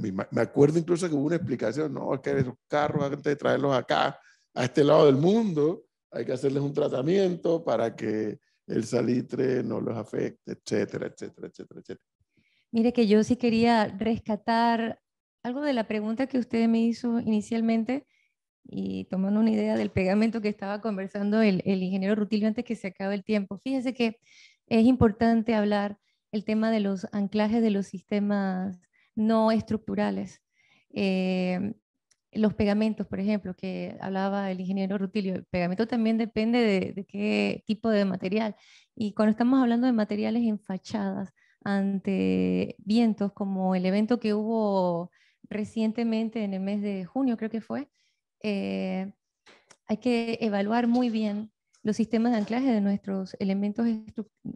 me acuerdo incluso que hubo una explicación, no, es que esos carros, antes de traerlos acá, a este lado del mundo, hay que hacerles un tratamiento para que el salitre no los afecte, etcétera, etcétera, etcétera, etcétera. Mire que yo sí quería rescatar algo de la pregunta que usted me hizo inicialmente y tomando una idea del pegamento que estaba conversando el ingeniero Rutilio antes que se acabe el tiempo. Fíjese que es importante hablar el tema de los anclajes de los sistemas no estructurales. Los pegamentos, por ejemplo, que hablaba el ingeniero Rutilio, el pegamento también depende de qué tipo de material. Y cuando estamos hablando de materiales en fachadas, ante vientos, como el evento que hubo recientemente en el mes de junio, creo que fue, hay que evaluar muy bien los sistemas de anclaje de nuestros elementos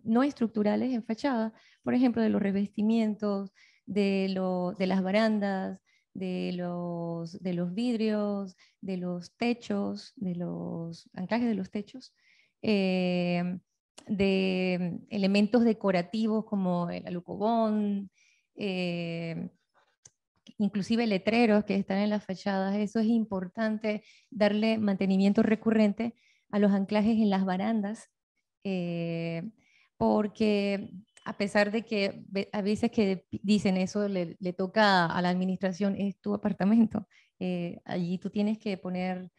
no estructurales en fachada, por ejemplo, de los revestimientos, de las barandas, de los vidrios, de los techos, de los anclajes de los techos, de elementos decorativos como el alucobón, inclusive letreros que están en las fachadas. Eso es importante, darle mantenimiento recurrente a los anclajes en las barandas, porque a pesar de que a veces que dicen eso le toca a la administración, es tu apartamento, allí tú tienes que poner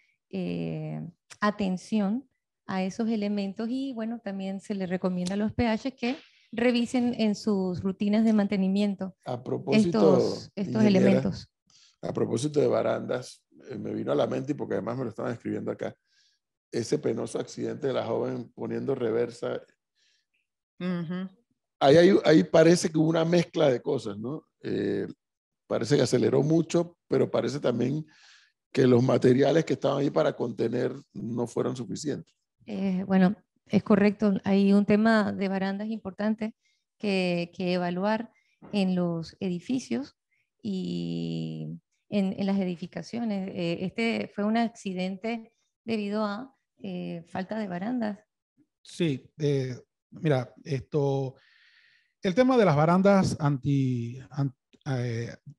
atención a esos elementos y bueno, también se les recomienda a los PH que revisen en sus rutinas de mantenimiento a propósito, estos elementos. A propósito de barandas, me vino a la mente, y porque además me lo estaban escribiendo acá, ese penoso accidente de la joven poniendo reversa. Ahí parece que hubo una mezcla de cosas, ¿no? Parece que aceleró mucho, pero parece también que los materiales que estaban ahí para contener no fueron suficientes. Bueno, es correcto. Hay un tema de barandas importante que evaluar en los edificios y en las edificaciones. Este fue un accidente debido a falta de barandas. Sí, mira, el tema de las barandas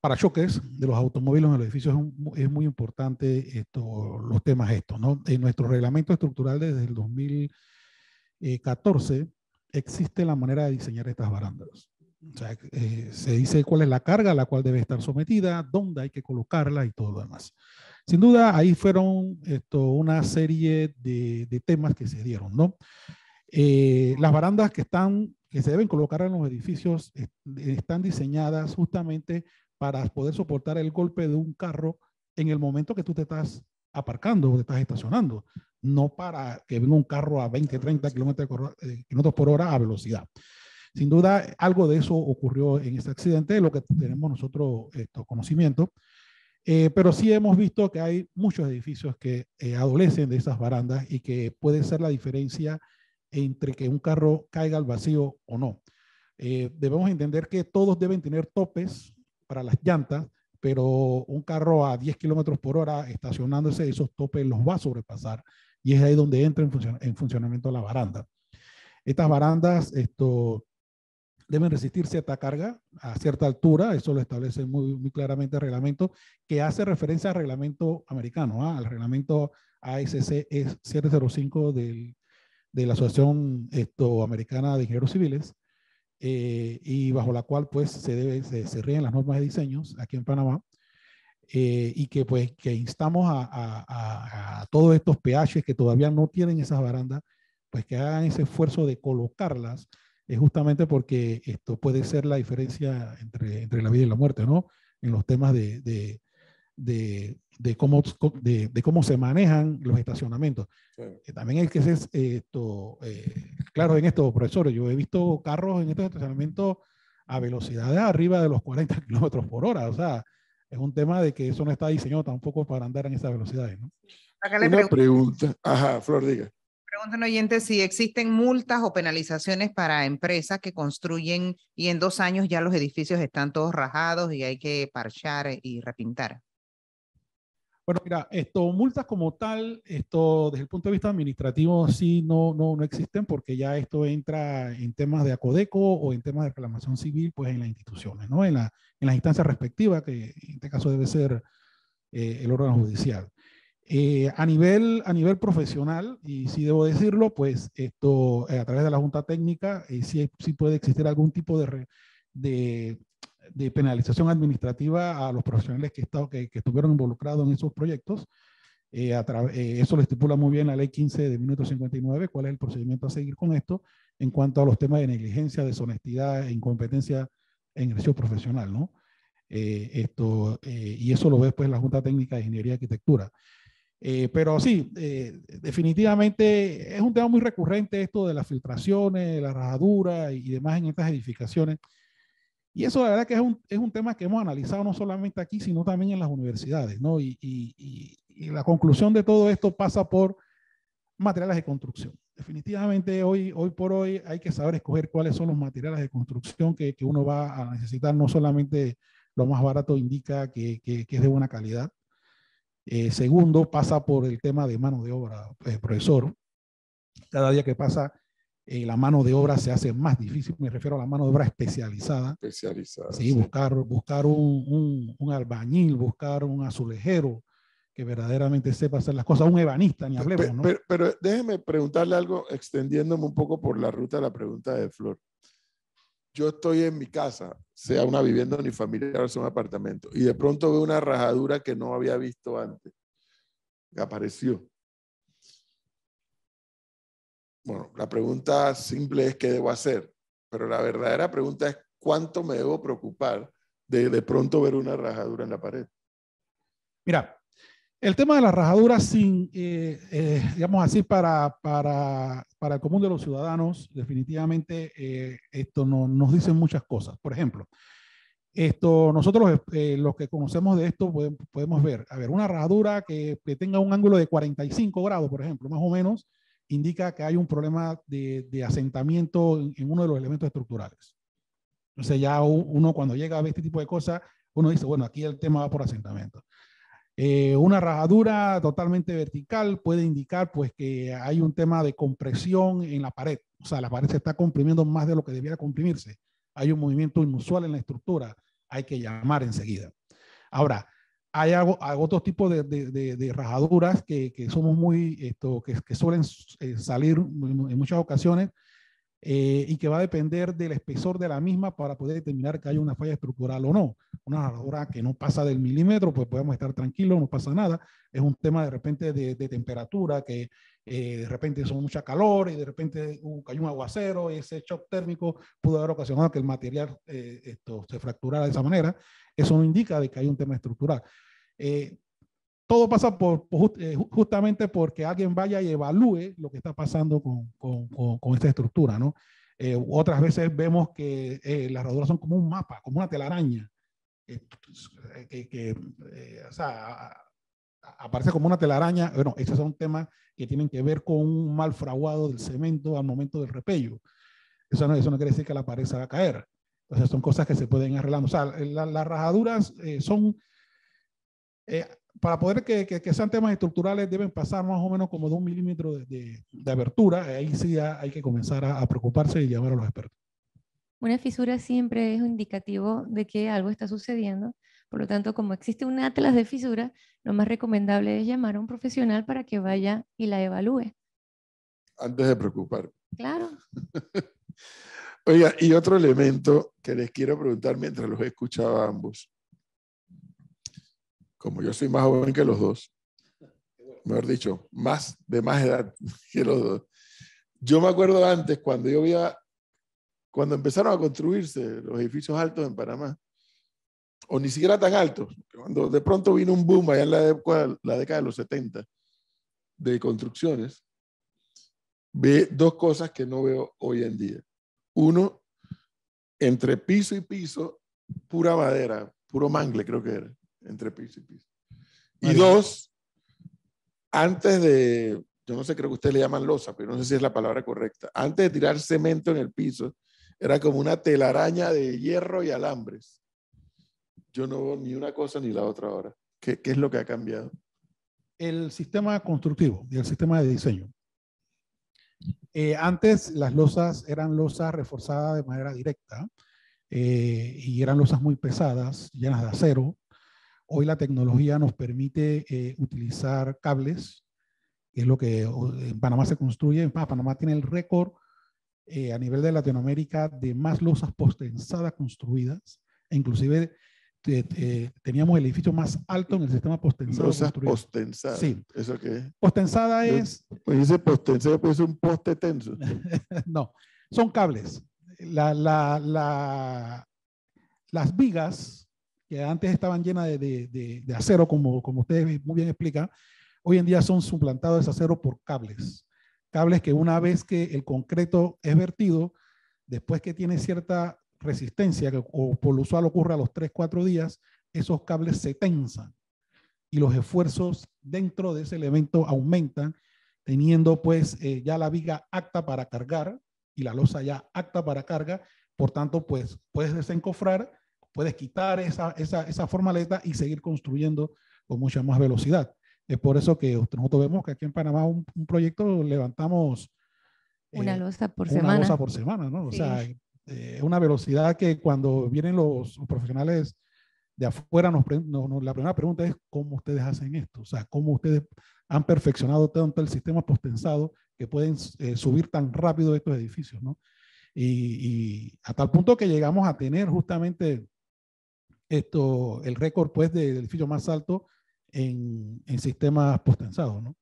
parachoques de los automóviles en los edificios es muy importante, los temas estos, ¿no? En nuestro reglamento estructural desde el 2014 existe la manera de diseñar estas barandas. O sea, se dice cuál es la carga a la cual debe estar sometida, dónde hay que colocarla y todo lo demás. Sin duda, ahí fueron una serie de temas que se dieron, ¿no? Las barandas que se deben colocar en los edificios están diseñadas justamente para poder soportar el golpe de un carro en el momento que tú te estás aparcando o te estás estacionando. no para que venga un carro a 20, 30 kilómetros por hora a velocidad. Sin duda, algo de eso ocurrió en este accidente, de lo que tenemos nosotros conocimiento. Pero sí hemos visto que hay muchos edificios que adolecen de esas barandas y que puede ser la diferencia entre que un carro caiga al vacío o no. Debemos entender que todos deben tener topes para las llantas, pero un carro a 10 kilómetros por hora estacionándose, esos topes los va a sobrepasar y es ahí donde entra en funcionamiento la baranda. Estas barandas deben resistir cierta carga a cierta altura, eso lo establece muy claramente el reglamento, que hace referencia al reglamento americano, al reglamento ASC 705 de la Asociación Americana de Ingenieros Civiles, y bajo la cual pues se rigen las normas de diseños aquí en Panamá, y que pues que instamos a todos estos PHs que todavía no tienen esas barandas, pues que hagan ese esfuerzo de colocarlas, justamente porque esto puede ser la diferencia entre la vida y la muerte, ¿no? En los temas de cómo se manejan los estacionamientos. Sí. También hay que ser claro en esto, profesores. Yo he visto carros en estos estacionamientos a velocidades arriba de los 40 kilómetros por hora. O sea, es un tema de que eso no está diseñado tampoco para andar en esas velocidades, ¿no? Acá le pregunta. Ajá, Flor, diga. Pregunta un oyente si existen multas o penalizaciones para empresas que construyen y en 2 años ya los edificios están todos rajados y hay que parchar y repintar. Bueno, mira, multas como tal, desde el punto de vista administrativo sí no existen, porque ya esto entra en temas de ACODECO o en temas de reclamación civil, pues en las instituciones, ¿no? En las instancias respectivas, que en este caso debe ser el órgano judicial. A nivel profesional, y sí debo decirlo, pues a través de la Junta Técnica sí puede existir algún tipo de penalización administrativa a los profesionales que estuvieron involucrados en esos proyectos. Eso lo estipula muy bien la Ley 15 de 1959, cuál es el procedimiento a seguir con esto en cuanto a los temas de negligencia, deshonestidad e incompetencia en ejercicio profesional, ¿no? Y eso lo ve pues la Junta Técnica de Ingeniería y Arquitectura. Pero sí, definitivamente es un tema muy recurrente esto de las filtraciones, la rajadura y demás en estas edificaciones. Y eso la verdad que es un tema que hemos analizado no solamente aquí, sino también en las universidades, ¿no? Y la conclusión de todo esto pasa por materiales de construcción. Definitivamente hoy por hoy hay que saber escoger cuáles son los materiales de construcción que uno va a necesitar. No solamente lo más barato indica que es de buena calidad. Segundo, pasa por el tema de mano de obra, profesor. Cada día que pasa, la mano de obra se hace más difícil. Me refiero a la mano de obra especializada. Especializada. Sí, sí. Buscar un albañil, buscar un azulejero que verdaderamente sepa hacer las cosas, un ebanista, ni hablemos, ¿no? Pero déjeme preguntarle algo, extendiéndome un poco por la ruta de la pregunta de Flor. Yo estoy en mi casa, sea una vivienda unifamiliar o sea un apartamento, y de pronto veo una rajadura que no había visto antes, que apareció. Bueno, la pregunta simple es ¿qué debo hacer? Pero la verdadera pregunta es ¿cuánto me debo preocupar de pronto ver una rajadura en la pared? Mira, el tema de la rajadura, digamos así, para el común de los ciudadanos, definitivamente esto nos dice muchas cosas. Por ejemplo, nosotros los que conocemos de esto podemos ver, una rajadura que tenga un ángulo de 45 grados, por ejemplo, más o menos, indica que hay un problema de asentamiento en uno de los elementos estructurales. Entonces ya uno cuando llega a ver este tipo de cosas, uno dice, bueno, aquí el tema va por asentamiento. Una rajadura totalmente vertical puede indicar pues que hay un tema de compresión en la pared. O sea, la pared se está comprimiendo más de lo que debiera comprimirse. Hay un movimiento inusual en la estructura. Hay que llamar enseguida. Ahora, hay otros tipos de rajaduras que somos que suelen salir en muchas ocasiones y que va a depender del espesor de la misma para poder determinar que hay una falla estructural o no. Una rajadura que no pasa del milímetro, pues podemos estar tranquilos, no pasa nada. Es un tema de repente de temperatura, que de repente son mucha calor y de repente cayó un aguacero y ese shock térmico pudo haber ocasionado que el material se fracturara de esa manera. Eso no indica de que hay un tema estructural. todo pasa justamente porque alguien vaya y evalúe lo que está pasando con esta estructura, ¿no? Otras veces vemos que las herraduras son como un mapa, como una telaraña, o sea, aparece como una telaraña. Bueno, esos son temas que tienen que ver con un mal fraguado del cemento al momento del repello. Eso no quiere decir que la pared se va a caer. Entonces son cosas que se pueden ir arreglando. O sea, las rajaduras son, para poder que sean temas estructurales, deben pasar más o menos como de 1 milímetro de abertura. Ahí sí hay que comenzar a preocuparse y llamar a los expertos. Una fisura siempre es un indicativo de que algo está sucediendo. Por lo tanto, como existe un atlas de fisura, lo más recomendable es llamar a un profesional para que vaya y la evalúe. Antes de preocupar. Claro. Oiga, y otro elemento que les quiero preguntar mientras los escuchaba a ambos. Como yo soy más joven que los dos, mejor dicho, de más edad que los dos. Yo me acuerdo antes, cuando empezaron a construirse los edificios altos en Panamá, o ni siquiera tan altos, cuando de pronto vino un boom allá en la década de los 70 de construcciones, ve dos cosas que no veo hoy en día. Uno, entre piso y piso, pura madera, puro mangle creo que era, entre piso y piso. Y dos, antes de, yo no sé, creo que ustedes le llaman losa, pero no sé si es la palabra correcta, antes de tirar cemento en el piso, era como una telaraña de hierro y alambres. Yo no veo ni una cosa ni la otra ahora. ¿Qué es lo que ha cambiado? El sistema constructivo y el sistema de diseño. Antes las losas eran losas reforzadas de manera directa y eran losas muy pesadas, llenas de acero. Hoy la tecnología nos permite utilizar cables, que es lo que en Panamá se construye. Panamá tiene el récord a nivel de Latinoamérica de más losas postensadas construidas. E inclusive teníamos el edificio más alto en el sistema postensado. Losas postensadas. Sí. ¿Eso qué es? Postensada es... Pues dice postensada, pues es un poste tenso. No, son cables. Las vigas que antes estaban llenas de acero, como ustedes muy bien explican, hoy en día son suplantados ese acero por cables. Cables que una vez que el concreto es vertido, después que tiene cierta resistencia, o por lo usual ocurre a los 3-4 días, esos cables se tensan y los esfuerzos dentro de ese elemento aumentan, teniendo pues ya la viga apta para cargar y la losa ya apta para carga. Por tanto, pues puedes desencofrar, puedes quitar esa formaleta y seguir construyendo con mucha más velocidad. Es por eso que nosotros vemos que aquí en Panamá un proyecto levantamos una losa por una semana. losa por semana, ¿no? Sí. O sea, una velocidad que cuando vienen los profesionales de afuera, la primera pregunta es ¿cómo ustedes hacen esto? O sea, ¿cómo ustedes han perfeccionado tanto el sistema postensado que pueden subir tan rápido estos edificios, ¿no? Y a tal punto que llegamos a tener justamente el récord pues del edificio más alto en sistemas postensados, ¿no?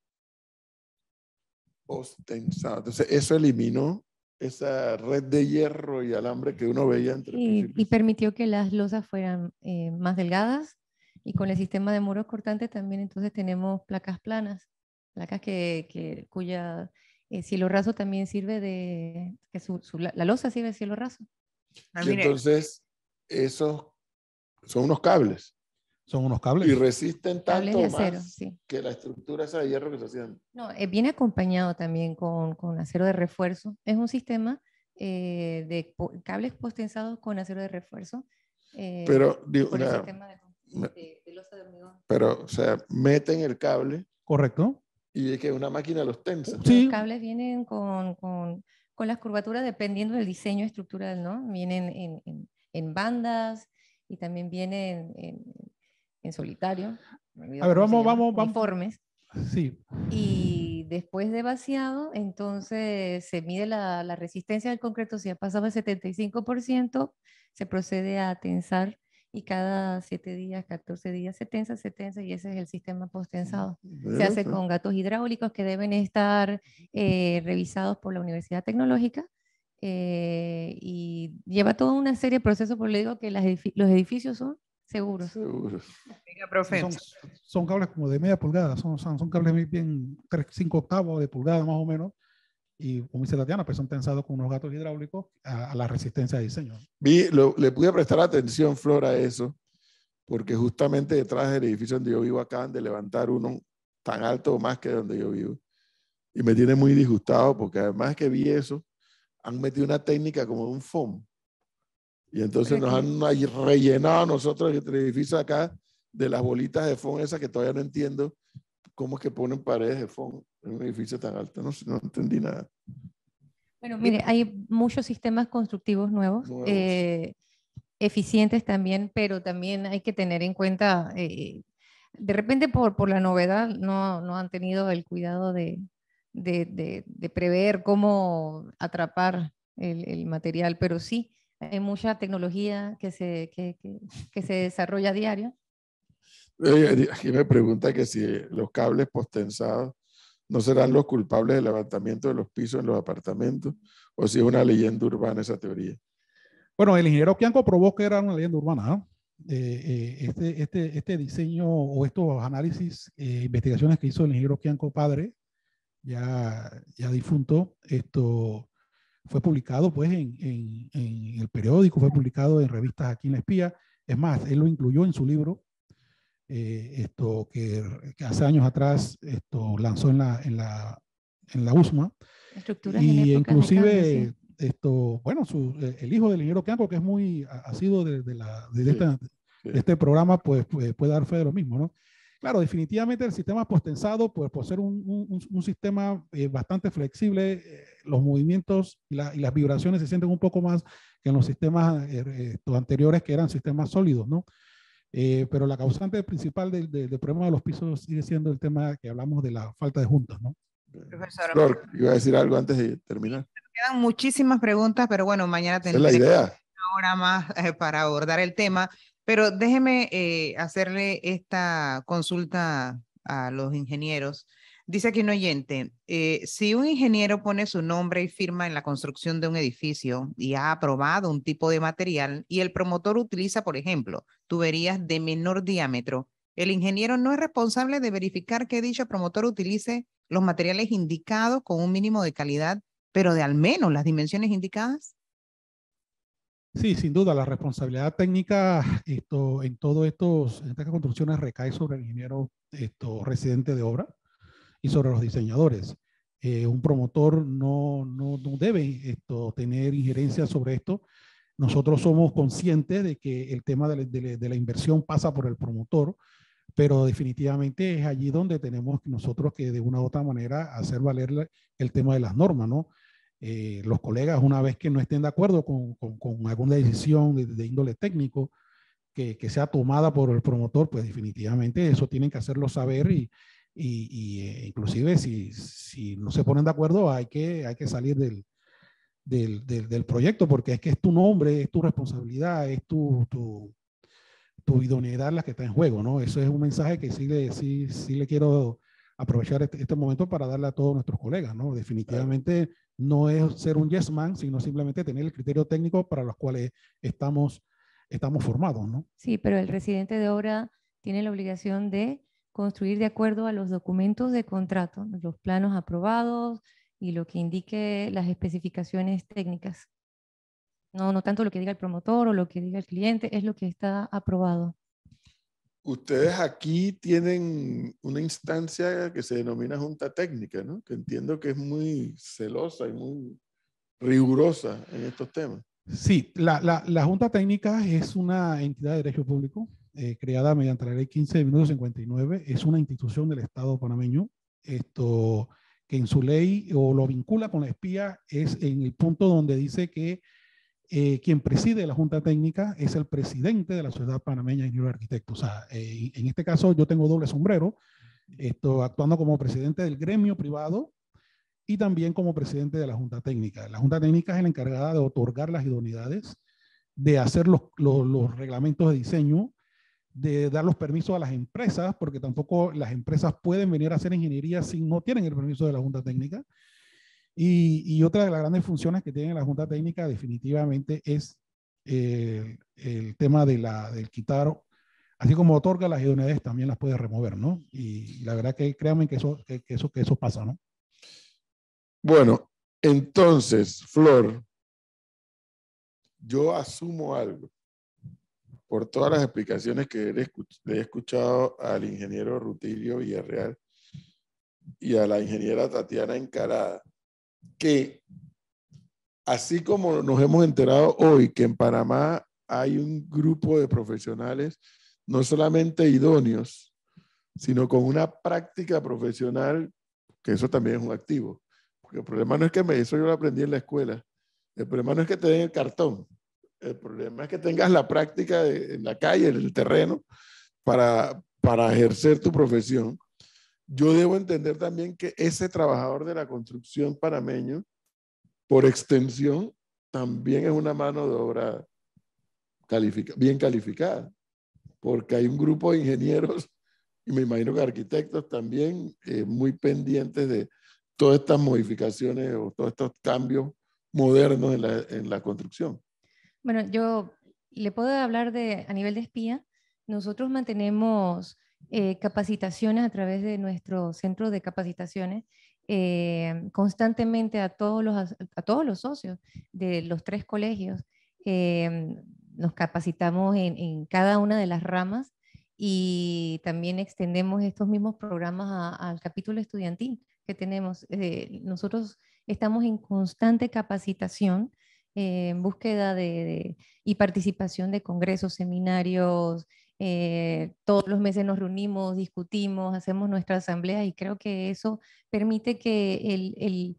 Postensado. Entonces, eso eliminó esa red de hierro y alambre que uno veía entre y permitió que las losas fueran más delgadas, y con el sistema de muros cortantes también entonces tenemos placas planas, placas cuya cielo raso también sirve de, que la losa sirve de cielo raso. Y entonces, esos son unos cables. Son unos cables. Y resisten tanto de acero, más sí, que la estructura esa de hierro que se hacían. No, viene acompañado también con acero de refuerzo. Es un sistema de cables postensados con acero de refuerzo. Pero, por el sistema de losa de hormigón. Pero, o sea, meten el cable. Correcto. Y es que una máquina los tensa. Sí. Los cables vienen con las curvaturas dependiendo del diseño estructural, ¿no? Vienen en bandas y también vienen en solitario. A ver, vamos. Uniformes. Sí. Y después de vaciado, entonces se mide la resistencia del concreto. Si ha pasado el 75%, se procede a tensar, y cada 7 días, 14 días se tensa, y ese es el sistema posttensado. Se hace con gatos hidráulicos que deben estar revisados por la Universidad Tecnológica, y lleva toda una serie de procesos. Por lo digo que los edificios son Seguros. Seguro. Venga, profe. Son cables como de media pulgada, son cables bien 5 octavos de pulgada más o menos. Y como dice Tatiana, pues son tensados con unos gatos hidráulicos a la resistencia de diseño. Le pude prestar atención, Flor, a eso, porque justamente detrás del edificio donde yo vivo acaban de levantar uno tan alto o más que donde yo vivo. Y me tiene muy disgustado porque además que vi eso, han metido una técnica como un foam. Y entonces nos han rellenado nosotros el edificio acá de las bolitas de foam esas que todavía no entiendo cómo es que ponen paredes de foam en un edificio tan alto. No entendí nada. Bueno, mire, hay muchos sistemas constructivos nuevos. Eficientes también, pero también hay que tener en cuenta, de repente por la novedad no han tenido el cuidado de prever cómo atrapar el material, pero sí, hay mucha tecnología que se desarrolla a diario. Aquí me pregunta que si los cables postensados no serán los culpables del levantamiento de los pisos en los apartamentos o si es una leyenda urbana esa teoría. Bueno, el ingeniero Kianco probó que era una leyenda urbana. Este diseño o estos análisis, investigaciones que hizo el ingeniero Kianco padre, ya difunto, esto fue publicado pues en el periódico, fue publicado en revistas aquí en La Espía. Es más, él lo incluyó en su libro, esto que hace años atrás esto lanzó en la USMA. Estructuras y en inclusive de cambio, sí. Bueno, el hijo del ingeniero Kianco, que es muy asiduo de Sí. este programa, pues puede dar fe de lo mismo, ¿no? Claro, definitivamente el sistema postensado, pues por ser un sistema bastante flexible, los movimientos y las vibraciones se sienten un poco más que en los sistemas anteriores que eran sistemas sólidos, ¿no? Pero la causante principal del problema de los pisos sigue siendo el tema que hablamos de la falta de juntas, ¿no? Profesora, Flor, iba a decir algo antes de terminar. quedan muchísimas preguntas, pero bueno, mañana Esa es la idea. una hora más para abordar el tema. Pero déjeme hacerle esta consulta a los ingenieros. Dice aquí un oyente, si un ingeniero pone su nombre y firma en la construcción de un edificio y ha aprobado un tipo de material y el promotor utiliza, por ejemplo, tuberías de menor diámetro, el ingeniero no es responsable de verificar que dicho promotor utilice los materiales indicados con un mínimo de calidad, pero de al menos las dimensiones indicadas. Sí, sin duda, la responsabilidad técnica en estas construcciones recae sobre el ingeniero residente de obra y sobre los diseñadores. Un promotor no debe tener injerencia sobre esto. Nosotros somos conscientes de que el tema de la inversión pasa por el promotor, pero definitivamente es allí donde tenemos nosotros que de una u otra manera hacer valer el tema de las normas, ¿no? Los colegas, una vez que no estén de acuerdo con alguna decisión de índole técnico que sea tomada por el promotor, pues definitivamente eso tienen que hacerlo saber inclusive si no se ponen de acuerdo hay que salir del proyecto porque es que es tu nombre, es tu responsabilidad, es tu idoneidad la que está en juego, ¿no? Eso es un mensaje que sí le quiero aprovechar este momento para darle a todos nuestros colegas, ¿no? Definitivamente no es ser un yes man, sino simplemente tener el criterio técnico para los cuales estamos formados, ¿no? Sí, pero el residente de obra tiene la obligación de construir de acuerdo a los documentos de contrato, los planos aprobados y lo que indique las especificaciones técnicas. No tanto lo que diga el promotor o lo que diga el cliente, es lo que está aprobado. Ustedes aquí tienen una instancia que se denomina Junta Técnica, ¿no? Que entiendo que es muy celosa y muy rigurosa en estos temas. Sí, la Junta Técnica es una entidad de derecho público creada mediante la ley 15 de 1959. Es una institución del Estado panameño. Que en su ley o lo vincula con la espía es en el punto donde dice que quien preside la Junta Técnica es el presidente de la Sociedad Panameña de Ingenieros y Arquitectos. O sea, en este caso yo tengo doble sombrero, actuando como presidente del gremio privado y también como presidente de la Junta Técnica. La Junta Técnica es la encargada de otorgar las idoneidades, de hacer los reglamentos de diseño, de dar los permisos a las empresas, porque tampoco las empresas pueden venir a hacer ingeniería si no tienen el permiso de la Junta Técnica. Y otra de las grandes funciones que tiene la Junta Técnica definitivamente es el tema del quitar así como otorga las idoneidades, también las puede remover, ¿no? Y la verdad que créanme que eso pasa, ¿no? Bueno, entonces, Flor, yo asumo algo por todas las explicaciones que le he escuchado al ingeniero Rutilio Villarreal y a la ingeniera Tatiana Encalada, que así como nos hemos enterado hoy que en Panamá hay un grupo de profesionales no solamente idóneos, sino con una práctica profesional, que eso también es un activo. Porque el problema no es que eso yo lo aprendí en la escuela. El problema no es que te den el cartón. El problema es que tengas la práctica en la calle, en el terreno, para ejercer tu profesión. Yo debo entender también que ese trabajador de la construcción panameño, por extensión, también es una mano de obra bien calificada, porque hay un grupo de ingenieros y me imagino que arquitectos también muy pendientes de todas estas modificaciones o todos estos cambios modernos en la construcción. Bueno, yo le puedo hablar a nivel de espía. Nosotros mantenemos capacitaciones a través de nuestro centro de capacitaciones constantemente a todos los socios de los 3 colegios. Nos capacitamos en cada una de las ramas y también extendemos estos mismos programas al capítulo estudiantil que tenemos. Nosotros estamos en constante capacitación en búsqueda y participación de congresos, seminarios. Todos los meses nos reunimos, discutimos, hacemos nuestra asamblea y creo que eso permite que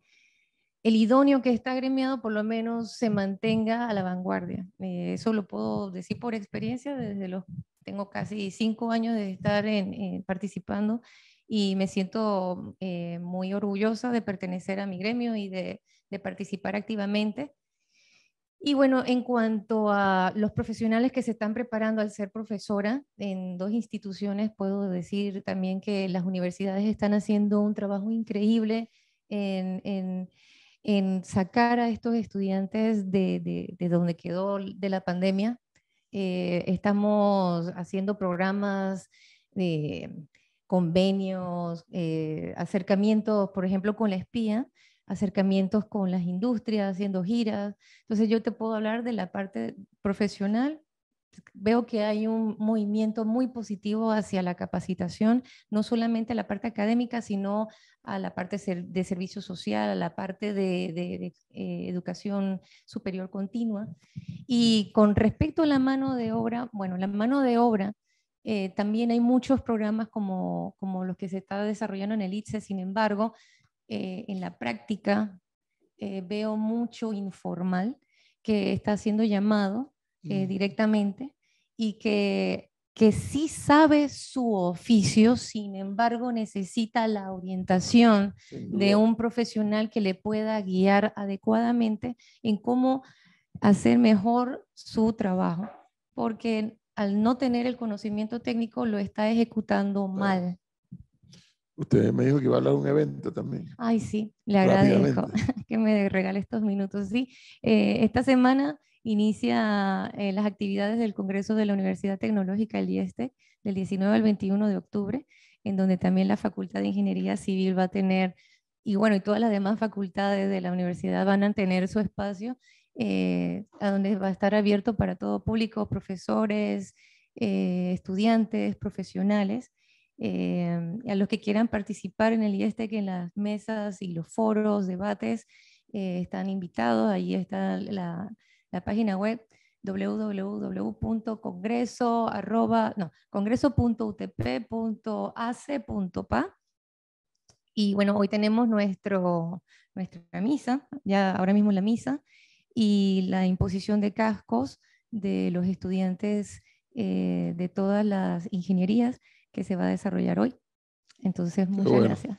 el idóneo que está agremiado por lo menos se mantenga a la vanguardia. Eso lo puedo decir por experiencia, tengo casi 5 años de estar participando y me siento muy orgullosa de pertenecer a mi gremio y de participar activamente. Y bueno, en cuanto a los profesionales que se están preparando al ser profesora en 2 instituciones, puedo decir también que las universidades están haciendo un trabajo increíble en sacar a estos estudiantes de donde quedó de la pandemia. Estamos haciendo programas de convenios, acercamientos, por ejemplo, con la espía, acercamientos con las industrias, haciendo giras. Entonces yo te puedo hablar de la parte profesional. Veo que hay un movimiento muy positivo hacia la capacitación, no solamente a la parte académica, sino a la parte de servicio social, a la parte de educación superior continua. Y con respecto a la mano de obra, bueno, la mano de obra, también hay muchos programas como los que se está desarrollando en el ITSE. Sin embargo, en la práctica veo mucho informal que está siendo llamado directamente y que sí sabe su oficio, sin embargo necesita la orientación de un profesional que le pueda guiar adecuadamente en cómo hacer mejor su trabajo, porque al no tener el conocimiento técnico lo está ejecutando mal. Usted me dijo que iba a hablar de un evento también. Ay, sí, le agradezco que me regale estos minutos. Sí, esta semana inicia las actividades del Congreso de la Universidad Tecnológica, el IESTEC, del 19 al 21 de octubre, en donde también la Facultad de Ingeniería Civil va a tener, y bueno, y todas las demás facultades de la universidad van a tener su espacio, a donde va a estar abierto para todo público, profesores, estudiantes, profesionales. A los que quieran participar en el IESTEC, en las mesas y los foros, debates, están invitados. Ahí está la página web congreso.utp.ac.pa. Y bueno, hoy tenemos nuestra misa, ya ahora mismo la misa, y la imposición de cascos de los estudiantes de todas las ingenierías que se va a desarrollar hoy. Entonces, muchas gracias.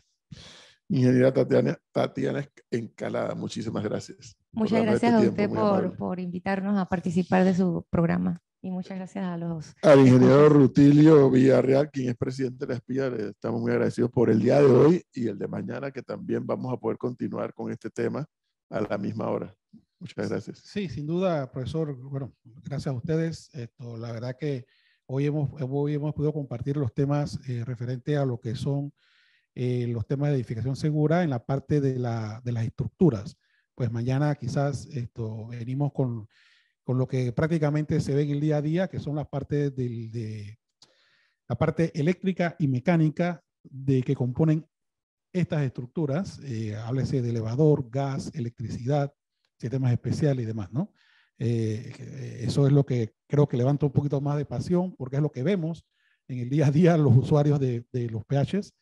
Ingeniera Tatiana Encalada, muchísimas gracias. Muchas gracias a usted por invitarnos a participar de su programa. Y muchas gracias al ingeniero Rutilio Villarreal, quien es presidente de la espía. Le estamos muy agradecidos por el día de hoy y el de mañana, que también vamos a poder continuar con este tema a la misma hora. Muchas gracias. Sí, sin duda, profesor. Bueno, gracias a ustedes. La verdad que Hoy hemos podido compartir los temas referentes a lo que son los temas de edificación segura en la parte de las estructuras. Pues mañana quizás venimos con lo que prácticamente se ve en el día a día, que son las partes la parte eléctrica y mecánica de que componen estas estructuras, háblese de elevador, gas, electricidad, sistemas especiales y demás, ¿no? Eso es lo que creo que levanta un poquito más de pasión, porque es lo que vemos en el día a día los usuarios de los PHs.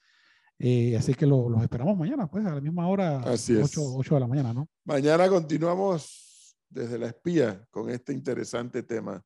Así que los esperamos mañana, pues a la misma hora, Así es. 8 de la mañana, ¿no? Mañana continuamos desde la espía con este interesante tema.